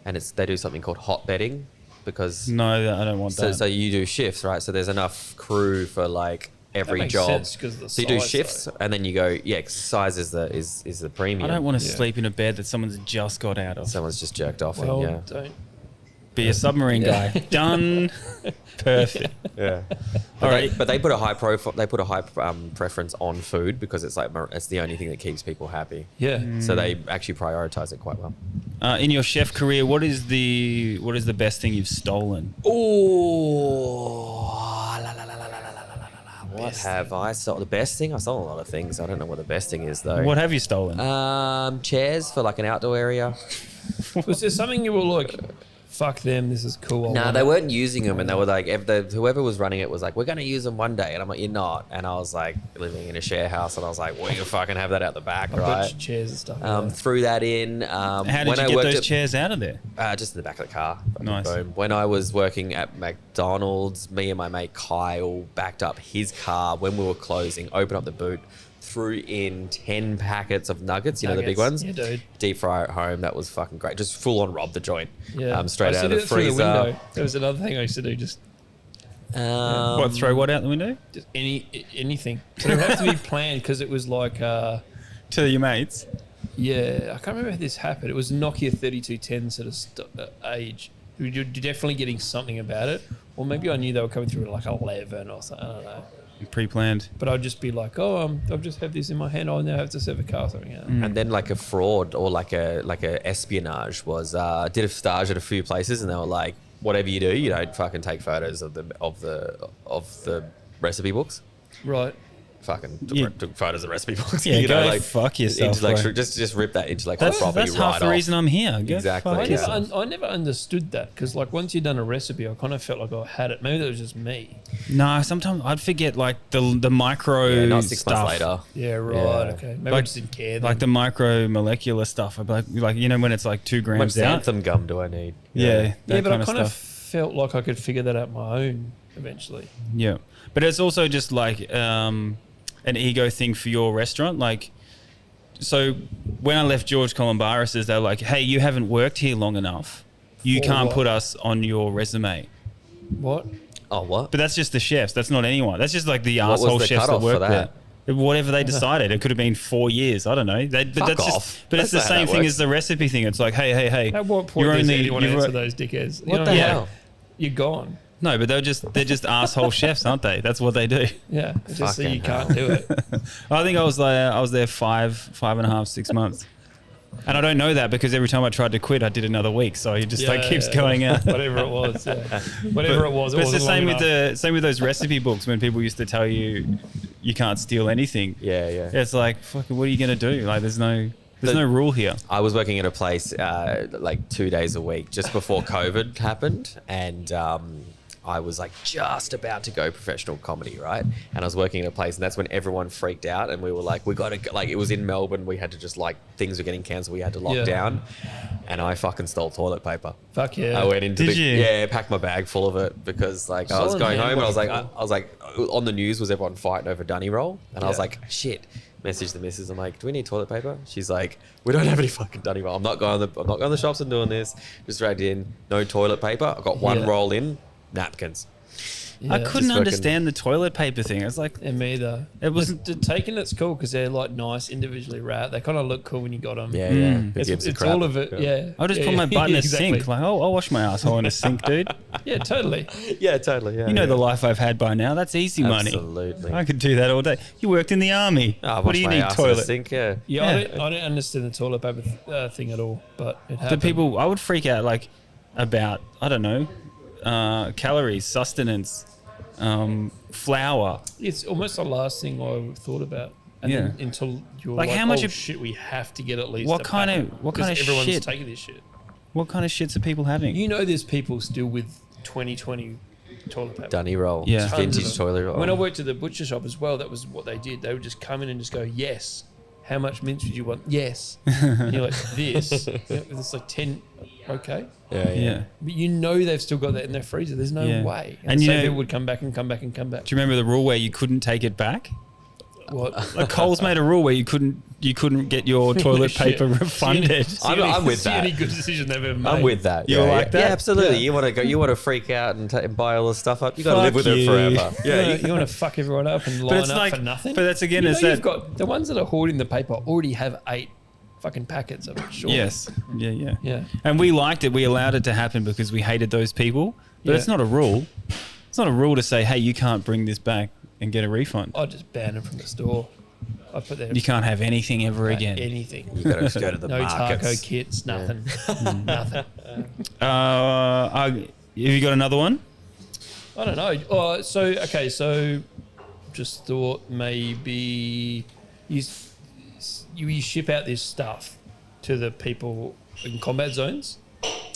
and they do something called hot bedding because No, I don't want that. so you do shifts, right? So there's enough crew for like every makes job. sense 'cause of the So you do size, shifts, though. and then you go. Yeah, 'cause size is the premium. I don't want to Yeah. sleep in a bed that someone's just got out of. Someone's just jerked off. Well, in, don't. Be a submarine guy. Done. Perfect. yeah. All right. But they put a high profile. They put a high preference on food because it's like it's the only thing that keeps people happy. Yeah. So they actually prioritize it quite well. In your chef career, what is the best thing you've stolen? Oh, what have I sold? The best thing? I sold a lot of things. I don't know what the best thing is though. What have you stolen? Chairs for like an outdoor area. Was there something you were like, fuck them, this is cool? No, they weren't using them, and they were like, whoever was running it was like, we're going to use them one day, and I'm like, you're not. And I was like, living in a share house, and I was like, well, you can fucking have that out the back, right? Chairs and stuff. Threw that in. How did you get those chairs out of there? Just in the back of the car. Nice. Boom. When I was working at McDonald's, me and my mate Kyle backed up his car when we were closing, opened up the boot, threw in 10 packets of nuggets, you know, the big ones. Yeah, dude. Deep fry at home. That was fucking great. Just full on rob the joint. Yeah. Straight I out of used the to do it through freezer. window. That was another thing I used to do. Just What, throw what out the window? anything. But it would have to be planned because it was like, To your mates? yeah, I can't remember how this happened. It was Nokia 3210 sort of age. You're definitely getting something about it. Or maybe I knew they were coming through at like 11 or something. I don't know. Pre-planned. But I'd just be like, I'll just have this in my hand. I'll now have to serve a car or something out. And then like a fraud or like a espionage was did a stage at a few places, and they were like, whatever you do, you don't fucking take photos of the recipe books. Right. Fucking Yeah. took photos of recipe books. Yeah, you go know, like fuck yourself, Intellectual, bro. just rip that intellectual property That's right half the off. reason I'm here. Go Exactly, fuck yeah. yourself. I never understood that because like once you'd done a recipe, I kind of felt like I had it. Maybe that was just me. No, sometimes I'd forget like the micro Yeah, not 6 stuff. months later. Yeah, right. Yeah. Okay. Maybe I Like- just didn't care. Like the micro molecular stuff. I'd be like you know when it's like 2 How much grams out. xanthan gum do I need? Yeah, that yeah, but kind I of kind of stuff. felt like I could figure that out my own eventually. Yeah, but it's also just like an ego thing for your restaurant. Like, so when I left George Columbaris's, they were like, "Hey, you haven't worked here long enough. You For can't what? put us on your resume." What? Oh, what? But that's just the chefs. That's not anyone. That's just like the What was asshole the chefs that cutoff for work that? there. Whatever they decided, it could have been 4 years. I don't know. But Fuck that's off. just. But it's That's the not how same that thing works. as the recipe thing. It's like, hey. At what point you're does only- anyone you've answer got- those dickheads? What the what I mean? hell? You're gone. No, but they're just asshole chefs, aren't they? That's what they do. Yeah. It's just so you Fucking can't do it. I think I was there 5.5, 6 months, and I don't know that because every time I tried to quit, I did another week. So it just like keeps going out. Whatever it was. Yeah. Whatever it was. It But it's the wasn't same long with enough. the same with those recipe books when people used to tell you you can't steal anything. Yeah. It's like fucking what are you gonna do? Like there's no rule here. I was working at a place like 2 days a week just before COVID happened, and I was like just about to go professional comedy, right? And I was working at a place, and that's when everyone freaked out, and we were like, we got to like, it was in Melbourne, we had to just like things were getting cancelled, we had to lock Yeah. down, and I fucking stole toilet paper. Fuck yeah. I went into Did you? packed my bag full of it because like I was Solid going man, home and I what was like on the news was everyone fighting over dunny roll, and I was Yeah. like shit. Message the missus. I'm like, do we need toilet paper? She's like, we don't have any fucking dunny roll. I'm not going to the shops and doing this. Just dragged in, no toilet paper. I got one Yeah. roll in, napkins. Yeah. I couldn't Just fucking- understand the toilet paper thing. I was like, And me either. It wasn't- The taking it's cool because they're like nice, individually wrapped. They kind of look cool when you got them. Yeah, Mm. Who gives a It's crap? all of it. Yeah. I'll just Yeah, put my butt in a exactly. sink. Like, oh, I'll wash my asshole in a sink, dude. Yeah, totally. Yeah, totally. Yeah, You know the life I've had by now. That's easy money. Absolutely. I could do that all day. You worked in the army. Oh, What do you need? In a Toilet. sink, yeah. Yeah, Yeah. I don't understand the toilet paper thing at all, but it The happened. people, I would freak out like about, I don't know, calories, sustenance, flour. It's almost the last thing I thought about. And Yeah. then until you're Like, like, how much oh of- shit, we have to get at least What a kind packet, of- what kind because of everyone's shit? taking this shit. What kind of shits are people having? You know, there's people still with 2020 toilet paper. Dunny roll. Yeah. Just Tons of vintage them. toilet roll. When I worked at the butcher shop as well, that was what they did. They would just come in and just go, yes. How much mince would you want? Yes. And you're like, this. Yeah, it's like 10. Okay. yeah, Yeah. But you know they've still got that in their freezer. There's no Yeah. way. And And you so know- people would come back and come back and come back. Do you remember the rule where you couldn't take it back? What? Like Coles made a rule where you couldn't get your toilet Shit. paper refunded. I'm with see that. any good decision they've ever made. I'm with that. You yeah, like yeah. that? Yeah, absolutely. Yeah. You want to go? You want to freak out and buy all this stuff up? You got to Fuck live with you. it forever. Yeah, you want to fuck everyone up and line it's up like- for nothing. but that's again, you know, is that- you've got the ones that are hoarding the paper already have 8 fucking packets of it. Sure. Yes. Yeah. Yeah. And we liked it. We allowed it to happen because we hated those people. But Yeah. it's not a rule. It's not a rule to say, hey, you can't bring this back and get a refund. I just ban them from the store. I put there You can't have anything ever again. anything. You got to just go to the No markets. taco kits, nothing. Nothing. Have you got another one? I don't know. Oh, so just thought maybe you ship out this stuff to the people in combat zones,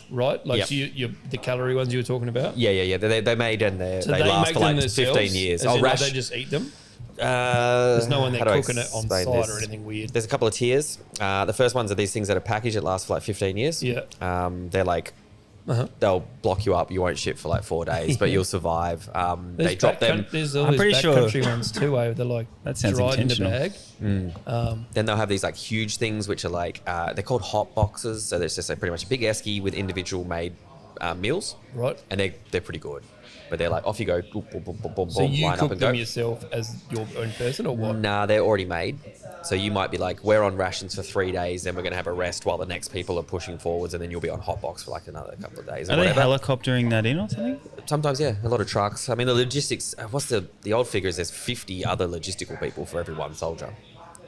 right? Like Yep. so the calorie ones you were talking about. Yeah. They made and they So last make for them like themselves, 15 years. as in, like, Rash. they just eat them. There's no one there cooking it on site or anything weird. There's a couple of tiers. The first ones are these things that are packaged that last for like 15 years. Yeah. They're like, Uh-huh. they'll block you up. You won't ship for like 4 days, but you'll survive. They There's drop them. There's all I'm these pretty sure- backcountry ones too, where they're like That sounds dried in the intentional. bag. Then they'll have these like huge things, which are like, they're called hot boxes. So there's just like pretty much a big esky with individual made meals. Right. And they're pretty good. But they're like, off you go, boom, boom, boom, boom, boom, So boom, you line up cook and them go. yourself as your own person, or what? Nah, they're already made. So you might be like, we're on rations for 3 days, then we're going to have a rest while the next people are pushing forwards, and then you'll be on hot box for like another couple of days. Are Or they whatever. helicoptering that in or something? Sometimes, yeah, a lot of trucks. I mean, the logistics. What's the old figure is there's 50 other logistical people for every one soldier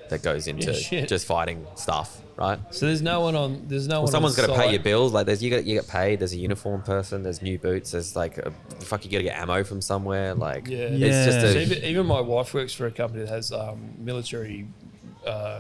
that goes into shit. just fighting stuff, right? So there's no one on. There's no Well, one. someone's got got to pay your bills. Like, you get paid. There's a uniform person. There's new boots. There's like, you got to get ammo from somewhere. Like, Yeah. it's just Yeah. So a. even my wife works for a company that has military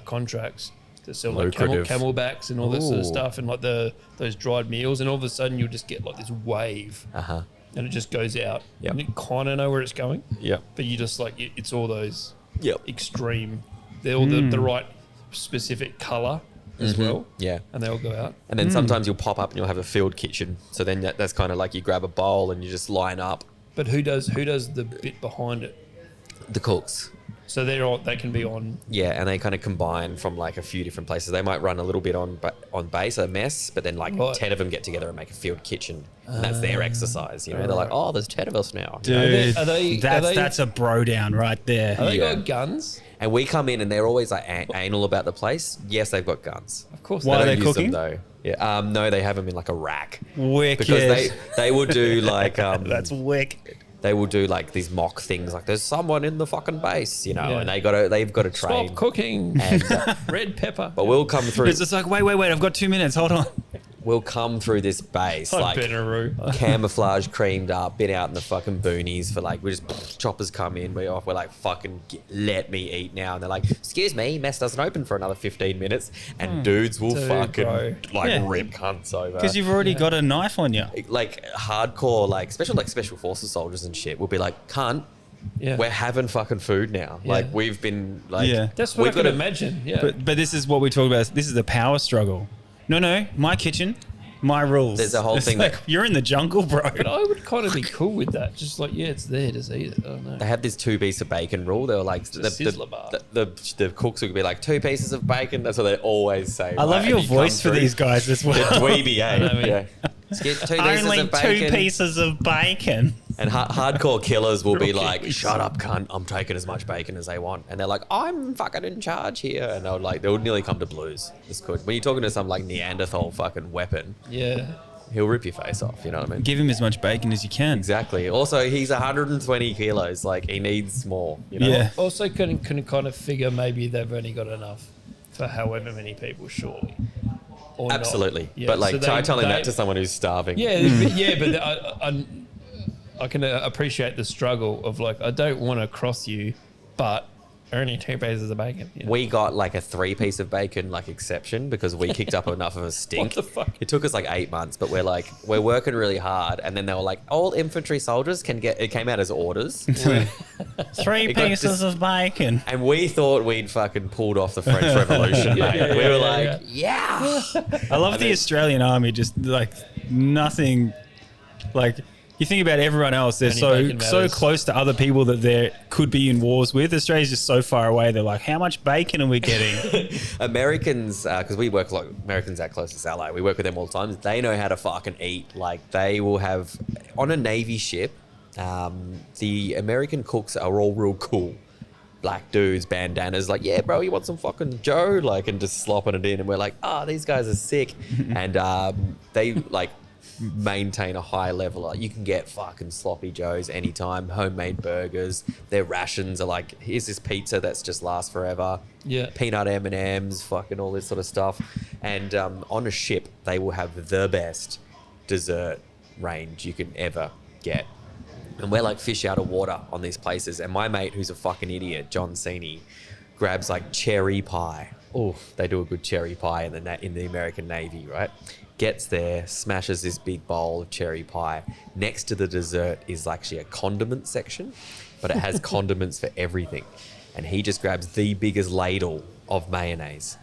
contracts to sell like Lucrative. camelbacks and all this sort of Ooh. stuff, and like those dried meals, and all of a sudden you'll just get like this wave, Uh-huh. and it just goes out. Yep. And you kind of know where it's going, Yep. but you just like it's all those Yep. extreme. They're all the right specific color as well, Yeah. and they all go out. And then sometimes you'll pop up and you'll have a field kitchen. So then that's kind of like you grab a bowl and you just line up But who does the bit behind it? the cooks. So they can be on. Yeah, and they kind of combine from like a few different places. They might run a little bit on base, a mess, but then like Right. 10 of them get together and make a field kitchen. And that's their exercise, you know? They're like, oh, there's 10 of us now. you know? Dude, Are they- that's a bro down right there. Have they Yeah. got guns? And we come in and they're always like anal about the place. Yes, they've got guns. Of course. Why They are don't they use cooking? them though. Yeah. No, they have them in like a rack. Wicked. Because they will do like That's wicked. they will do like these mock things like there's someone in the fucking base, you know, Yeah. and they've got to train. Stop cooking. And, Red pepper. but we'll come through. It's just like, wait, I've got 2 minutes. Hold on. We'll come through this base like Benaroo. camouflage, creamed up, been out in the fucking boonies for like, we just choppers come in, we're like fucking let me eat now, and they're like, excuse me, mess doesn't open for another 15 minutes, and dudes will Dude, fucking bro. like Yeah. rip cunts over. Because you've already got a knife on you. like hardcore like special forces soldiers and shit will be like, cunt, Yeah. we're having fucking food now. Yeah. Like we've been like, Yeah. That's what I we've could gotta- imagine. Yeah. But this is what we talk about. This is the power struggle. No, my kitchen, my rules. There's a whole It's thing like, that- you're in the jungle, bro. But I would kind of be cool with that. Just like, yeah, it's there. Just eat it. I don't know. They had this 2 pieces of bacon rule. They were like, a Sizzler bar. the cooks would be like 2 pieces of bacon. That's what they always say. I love right? your And you voice come for through, these guys as the well. dweeby, eh? I know, Yeah. Let's get 2 pieces Only of bacon. 2 pieces of bacon. And hardcore killers will be Real like, Kiwis. shut up, cunt. I'm taking as much bacon as they want. And they're like, I'm fucking in charge here. And they'll nearly come to blows. It's good. When you're talking to some like Neanderthal fucking weapon, Yeah. he'll rip your face off. You know what I mean? Give him as much bacon as you can. Exactly. Also, he's 120 kilos. Like, he needs more. You know? Yeah. Also, can kind of figure maybe they've only got enough for however many people, surely. Or not. Absolutely. Yeah, But like, so try telling that to someone who's starving. Yeah, but I can appreciate the struggle of like, I don't want to cross you, but only 2 pieces of bacon. You know? We got like a 3-piece of bacon like exception because we kicked up enough of a stink. What the fuck? It took us like 8 months, but we're working really hard. And then they were like, all infantry soldiers can get. It came out as orders, 3 It got pieces of bacon. and we thought we'd fucking pulled off the French Revolution, mate. yeah, we were yeah, like, yeah. I love the Australian army, just like nothing, like you think about everyone else, they're Only so bacon matters. close to other people that they could be in wars with. Australia's just so far away. They're like, how much bacon are we getting? Americans, because we work like Americans, our closest ally. We work with them all the time. They know how to fucking eat. Like they will have on a Navy ship. The American cooks are all real cool. Black dudes, bandanas, like, yeah, bro, you want some fucking Joe? Like, and just slopping it in. And we're like, these guys are sick. And they like maintain a high level. Like, you can get fucking sloppy Joes anytime, homemade burgers. Their rations are like, here's this pizza that's just lasts forever. Yeah. Peanut M&Ms, fucking all this sort of stuff. And on a ship, they will have the best dessert range you can ever get. And we're like fish out of water on these places. And my mate, who's a fucking idiot, John Cini, grabs like cherry pie. Oh, they do a good cherry pie in the American Navy, right? Gets there, smashes this big bowl of cherry pie. Next to the dessert is actually a condiment section, but it has condiments for everything. And he just grabs the biggest ladle of mayonnaise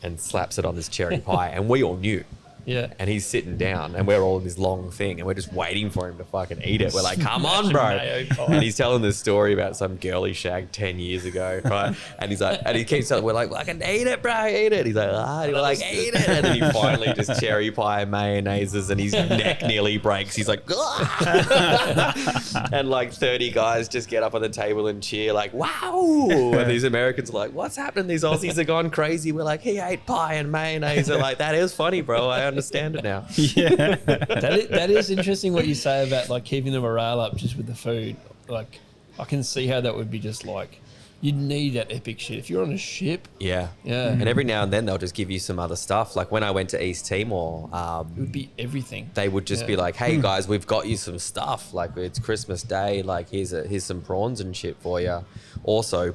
and slaps it on this cherry pie. And we all knew. Yeah. And he's sitting down and we're all in this long thing and we're just waiting for him to fucking eat it. We're like, come on, bro. Mayo pie. And he's telling this story about some girl he shagged 10 years ago, right? And he's like, and he keeps telling, we're like, I can eat it, bro, eat it. He's like, and we're like, eat it. And then he finally just cherry pie mayonnaises and his neck nearly breaks. He's like, and like 30 guys just get up on the table and cheer like, wow. And these Americans are like, what's happening? These Aussies are gone crazy. We're like, he ate pie and mayonnaise. They're like, that is funny, bro. I understand it now. Yeah. That is interesting what you say about like keeping the morale up just with the food. Like, I can see how that would be just like, you'd need that epic shit. If you're on a ship, Yeah. Yeah. And every now and then they'll just give you some other stuff. Like when I went to East Timor, it would be everything. they would just be like, hey guys, we've got you some stuff. Like it's Christmas Day. Like here's some prawns and shit for you. Also,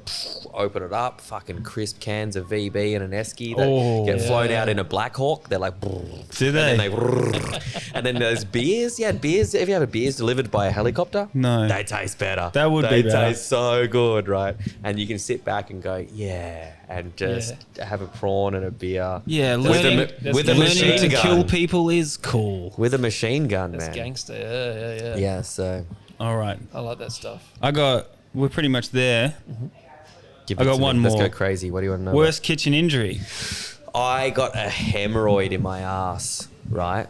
open it up, fucking crisp cans of VB and an esky that get flown out in a Black Hawk. They're like, Do they? And then and then there's beers. Yeah, beers. Have you ever beers delivered by a helicopter? No. They taste better. That would they be better. taste so good, right? And you can sit back and go, yeah, and just have a prawn and a beer. Yeah, with learning, with a learning machine to gun. kill people is cool. With a machine gun, That's man. gangster. Yeah. Yeah, so All right. I like that stuff. We're pretty much there. give I it got to me. one Let's more. go crazy. What do you want to know? Worst kitchen injury. I got a hemorrhoid in my ass, right?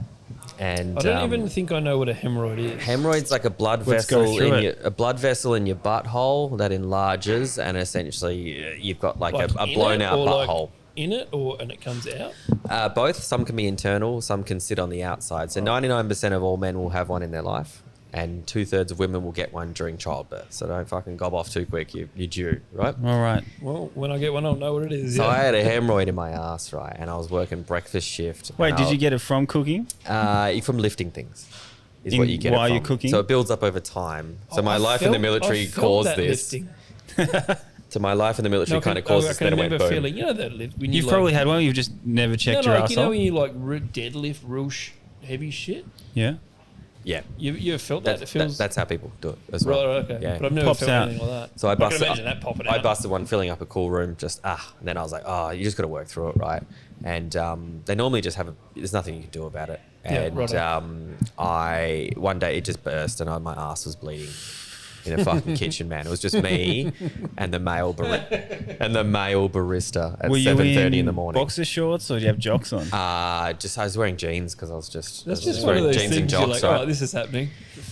And I don't even think I know what a hemorrhoid is. hemorrhoid's like a blood Let's go vessel through in it. a blood vessel in your butthole that enlarges, and essentially you've got like a in blown it out or like butthole. in it, and it comes out. Both. Some can be internal, some can sit on the outside. So 99% of all men will have one in their life, and 2/3 of women will get one during childbirth. So don't fucking gob off too quick. You're due, right? All right. Well, when I get one, I'll know what it is. So yeah. I had a hemorrhoid in my ass, right? And I was working breakfast shift. Wait, and did I- you get it from cooking? from lifting things is what you get while it from. you're cooking? So it builds up over time. So Oh, my I life in the felt- military I felt caused that this. lifting. So my life in the military No, kind of I caused this. can Then it went remember boom. feeling, you know that lift when you You've like, probably had one. You've just never checked your like, ass you know off. when you like deadlift real heavy shit. Yeah. Yeah, You ever felt that? It feels that's how people do it as right. well. Okay, Yeah. but I've never Pops felt out. anything like that. So I can busted. imagine that popping I out. busted one filling up a cool room. Just and then I was like, oh, you just got to work through it, right? And they normally just have there's nothing you can do about it. Yeah, And righto. I one day it just burst and my ass was bleeding. in a fucking kitchen, man. It was just me and the male barista at 7:30 in the morning. Boxer shorts or do you have jocks on? I was wearing jeans because I was just one of those jeans and things you're jocks, like, right? oh, this is happening.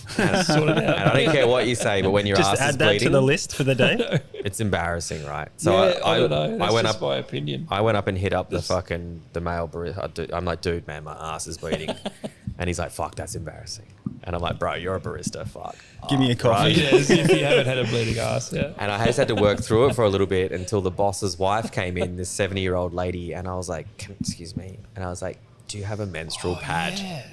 Sort it out. And I don't care what you say, but when your Just ass is add that bleeding, to the list for the day. it's embarrassing, right? So I don't know. That's I went just up. my opinion. I went up and hit up the male barista. I'm like, dude, man, my ass is bleeding. And he's like, fuck, that's embarrassing. And I'm like, bro, you're a barista, fuck. Give me a coffee. Yeah, as if you haven't had a bleeding ass. Yeah. And I just had to work through it for a little bit until the boss's wife came in, this 70-year-old lady. And I was like, excuse me. And I was like, do you have a menstrual pad? Yeah.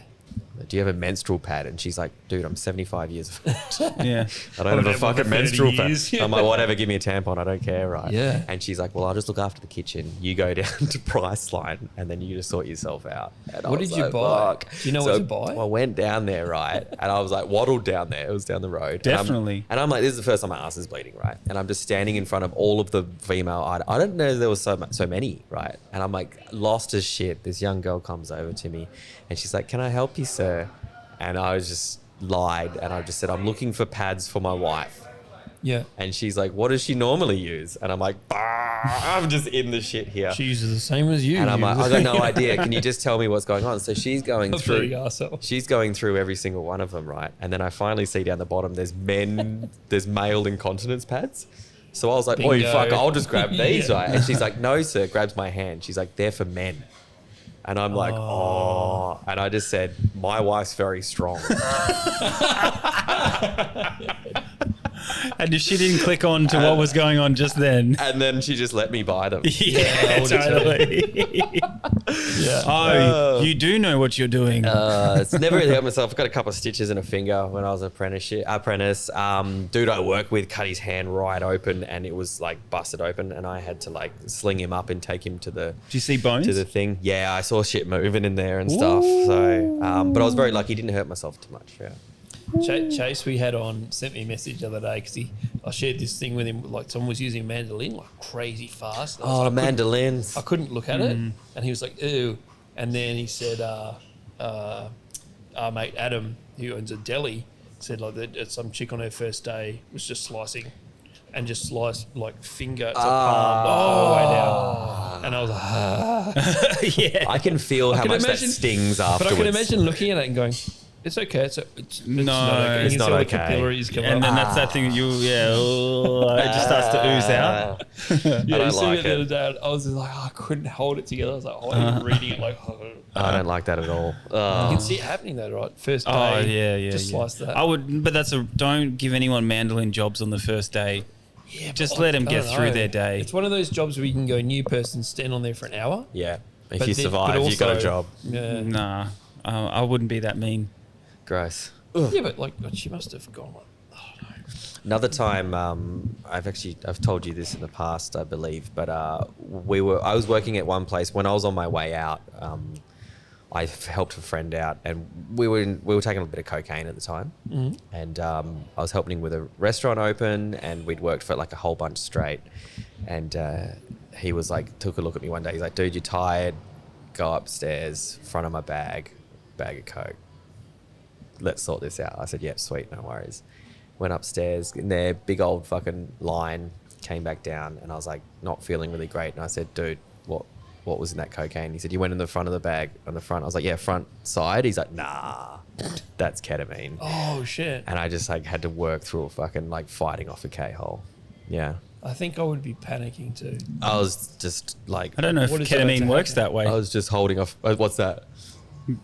Do you have a menstrual pad? And she's like, dude, I'm 75 years of age. Yeah. I don't have a fucking menstrual pad. years. I'm like, whatever, give me a tampon. I don't care, right? Yeah. And she's like, well, I'll just look after the kitchen. You go down to Priceline and then you just sort yourself out. And I What was did you like, buy? fuck. Do you know what to buy? I went down there, right? And I was like, waddled down there. It was down the road. Definitely. And I'm like, this is the first time my ass is bleeding, right? And I'm just standing in front of all of the female. I don't know there was so many, right? And I'm like, lost as shit. This young girl comes over to me and she's like, can I help you, sir? And I was just lied and I just said, I'm looking for pads for my wife. Yeah. And she's like, what does she normally use? And I'm like, I'm just in the shit here. She uses the same as you. And I'm like, I got no idea. Can you just tell me what's going on? So she's going through every single one of them, right? And then I finally see down the bottom, there's male incontinence pads. So I was like, Bingo. oh, fuck, I'll just grab these, Yeah. right? And she's like, no, sir, grabs my hand. She's like, they're for men. And I'm like, oh. And I just said, my wife's very strong. And if she didn't click on to what was going on just then. And then she just let me buy them. Yeah, totally. Yeah. Oh, you do know what you're doing. It's never really helped myself. I've got a couple of stitches in a finger when I was an apprentice. Dude I work with cut his hand right open and it was like busted open and I had to like sling him up and take him to the... Do you see bones? To the thing. Yeah, I saw shit moving in there and stuff. So, but I was very lucky. Didn't hurt myself too much. Yeah. Chase, we had on, sent me a message the other day because I shared this thing with him, like someone was using a mandolin like crazy fast. Mandolins. I couldn't look at it, and he was like, "Ew," and then he said, "Our mate Adam, who owns a deli, said like that some chick on her first day was just slicing." And just sliced like finger to palm the whole way down. And I was like, Yeah. I can feel how much that imagine- stings but afterwards. I can imagine looking at it and going, it's okay. It's not okay. You it's can not see all the okay. capillaries come And up. then that's that thing it just starts to ooze out. Yeah, I don't you see like me the other it. day, I was just like, I couldn't hold it together. I was like, I'm reading it like, I don't like that at all. you can see it happening though, right? First day, Oh, yeah. just slice that. I would, but don't give anyone mandolin jobs on the first day. Yeah, Just but let them I get don't through know. their day. It's one of those jobs where you can go new person, stand on there for an hour. Yeah. If But you then- survive, but you got a also- job. Yeah. Nah, I wouldn't be that mean. Gross. Yeah, but like, God, she must have gone like, oh no. Another time, I've told you this in the past, I believe, but I was working at one place when I was on my way out. I helped a friend out, and we were taking a bit of cocaine at the time, and I was helping him with a restaurant open, and we'd worked for like a whole bunch straight, and he was like, took a look at me one day. He's like, "Dude, you're tired. Go upstairs, front of my bag of coke. Let's sort this out." I said, "Yep, sweet, no worries." Went upstairs in there, big old fucking line. Came back down, and I was like, not feeling really great, and I said, "Dude, what was in that cocaine?" He said, "You went in the front of the bag on the front." I was like, "Yeah, front side." He's like, "Nah, that's ketamine." Oh shit. And I just like had to work through a fucking like fighting off a K-hole. Yeah. I think I would be panicking too. I was just like, I don't know if What is about ketamine to works happen? that way. I was just holding off. What's that?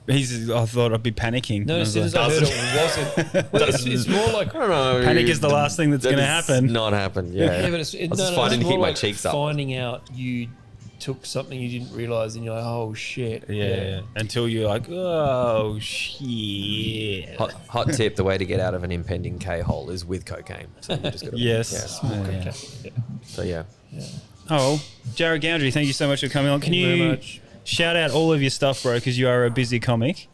I thought I'd be panicking. No, I as was soon as like, I heard it wasn't. Well, it's more like I don't know. Panic is the last thing that's That going to is happen. Not happen. Yeah. yeah, but it's I was just fighting to more keep my like cheeks up. finding out you took something you didn't realize, and you're like, oh shit. Yeah. Until you're like, oh shit. Hot tip: the way to get out of an impending K-hole is with cocaine. So you just gotta, Yes. Yeah. Yeah. Okay. Yeah. So yeah. Oh, Jarryd Goundrey, thank you so much for coming on. Can Thank you very you much. shout out all of your stuff, bro? Because you are a busy comic.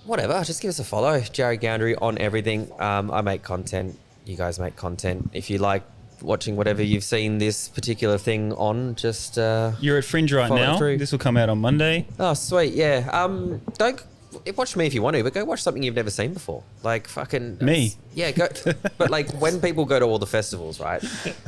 Whatever. Just give us a follow. Jarryd Goundrey on everything. I make content. You guys make content. If you like watching whatever you've seen this particular thing on, just You're at Fringe right follow now. through. This will come out on Monday. Oh, sweet. Yeah. Don't watch me if you want to, but go watch something you've never seen before. Like fucking Me. Yeah, go. But like when people go to all the festivals, right?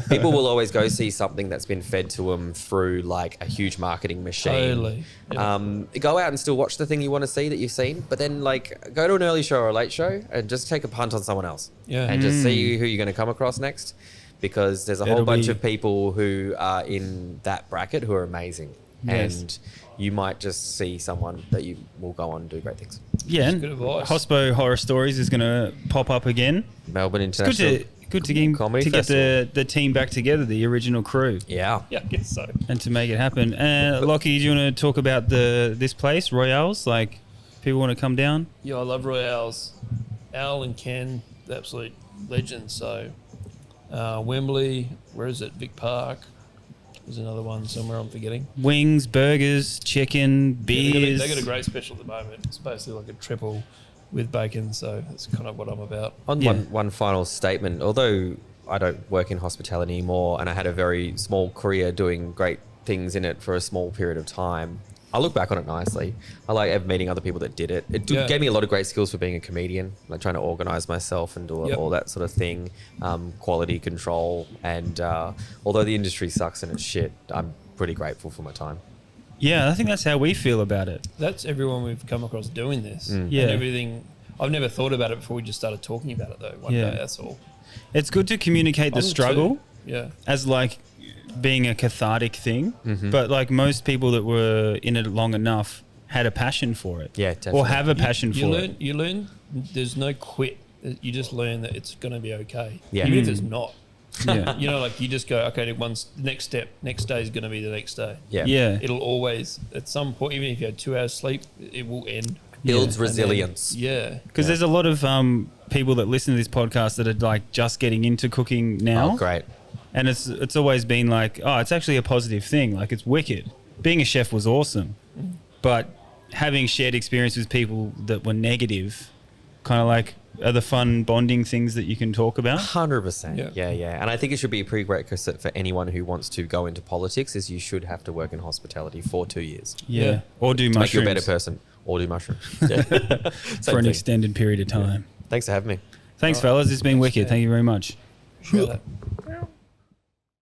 People will always go see something that's been fed to them through like a huge marketing machine. Totally. Yeah. Go out and still watch the thing you want to see that you've seen, but then like go to an early show or a late show and just take a punt on someone else. Yeah. And just see who you're going to come across next, because there's a whole bunch of people who are in that bracket who are amazing. Yes. And you might just see someone that you will go on and do great things. Yeah, and good advice. Hospo Horror Stories is going to pop up again. Melbourne It's International good to get Comedy Festival. the team back together, the original crew, Yeah. Yeah, I guess so. and to make it happen. Lachy, do you want to talk about this place, RoyAl's? Like, people want to come down? Yeah, I love RoyAl's. Al and Ken, the absolute legends. So, Wembley, where is it? Vic Park. There's another one somewhere I'm forgetting. Wings, burgers, chicken, beers. They got a great special at the moment. It's basically like a triple with bacon, so that's kind of what I'm about. On Yeah. one final statement, although I don't work in hospitality anymore and I had a very small career doing great things in it for a small period of time, I look back on it nicely. I like meeting other people that did it. It gave me a lot of great skills for being a comedian, like trying to organize myself and do all that sort of thing, quality control. And although the industry sucks and it's shit, I'm pretty grateful for my time. Yeah, I think that's how we feel about it. That's everyone we've come across doing this. Yeah. And everything. I've never thought about it before we just started talking about it, though. One Yeah. day, that's all. It's good to communicate the I'm struggle too. Yeah. as like being a cathartic thing, but like most people that were in it long enough had a passion for it. Yeah, definitely. Or have a passion for it. You learn there's no quit. You just learn that it's going to be okay. Yeah. Even if it's not. Yeah. You know, like you just go, okay, next step, next day is going to be the next day. Yeah. Yeah. It'll always, at some point, even if you had 2 hours sleep, it will end. Builds And then- resilience. Yeah. Because there's a lot of people that listen to this podcast that are like just getting into cooking now. Oh, great. And it's always been like, oh, it's actually a positive thing. Like, it's wicked. Being a chef was awesome. But having shared experience with people that were negative kind of like are the fun bonding things that you can talk about. 100%. Yeah. Yeah. And I think it should be a prerequisite for anyone who wants to go into politics is you should have to work in hospitality for 2 years. Yeah. Or do To make you a mushrooms better person. Or do mushrooms. Yeah. for an extended period of time. Thanks for having me. Thanks, fellas. It's been wicked. Thank you very much. Share that.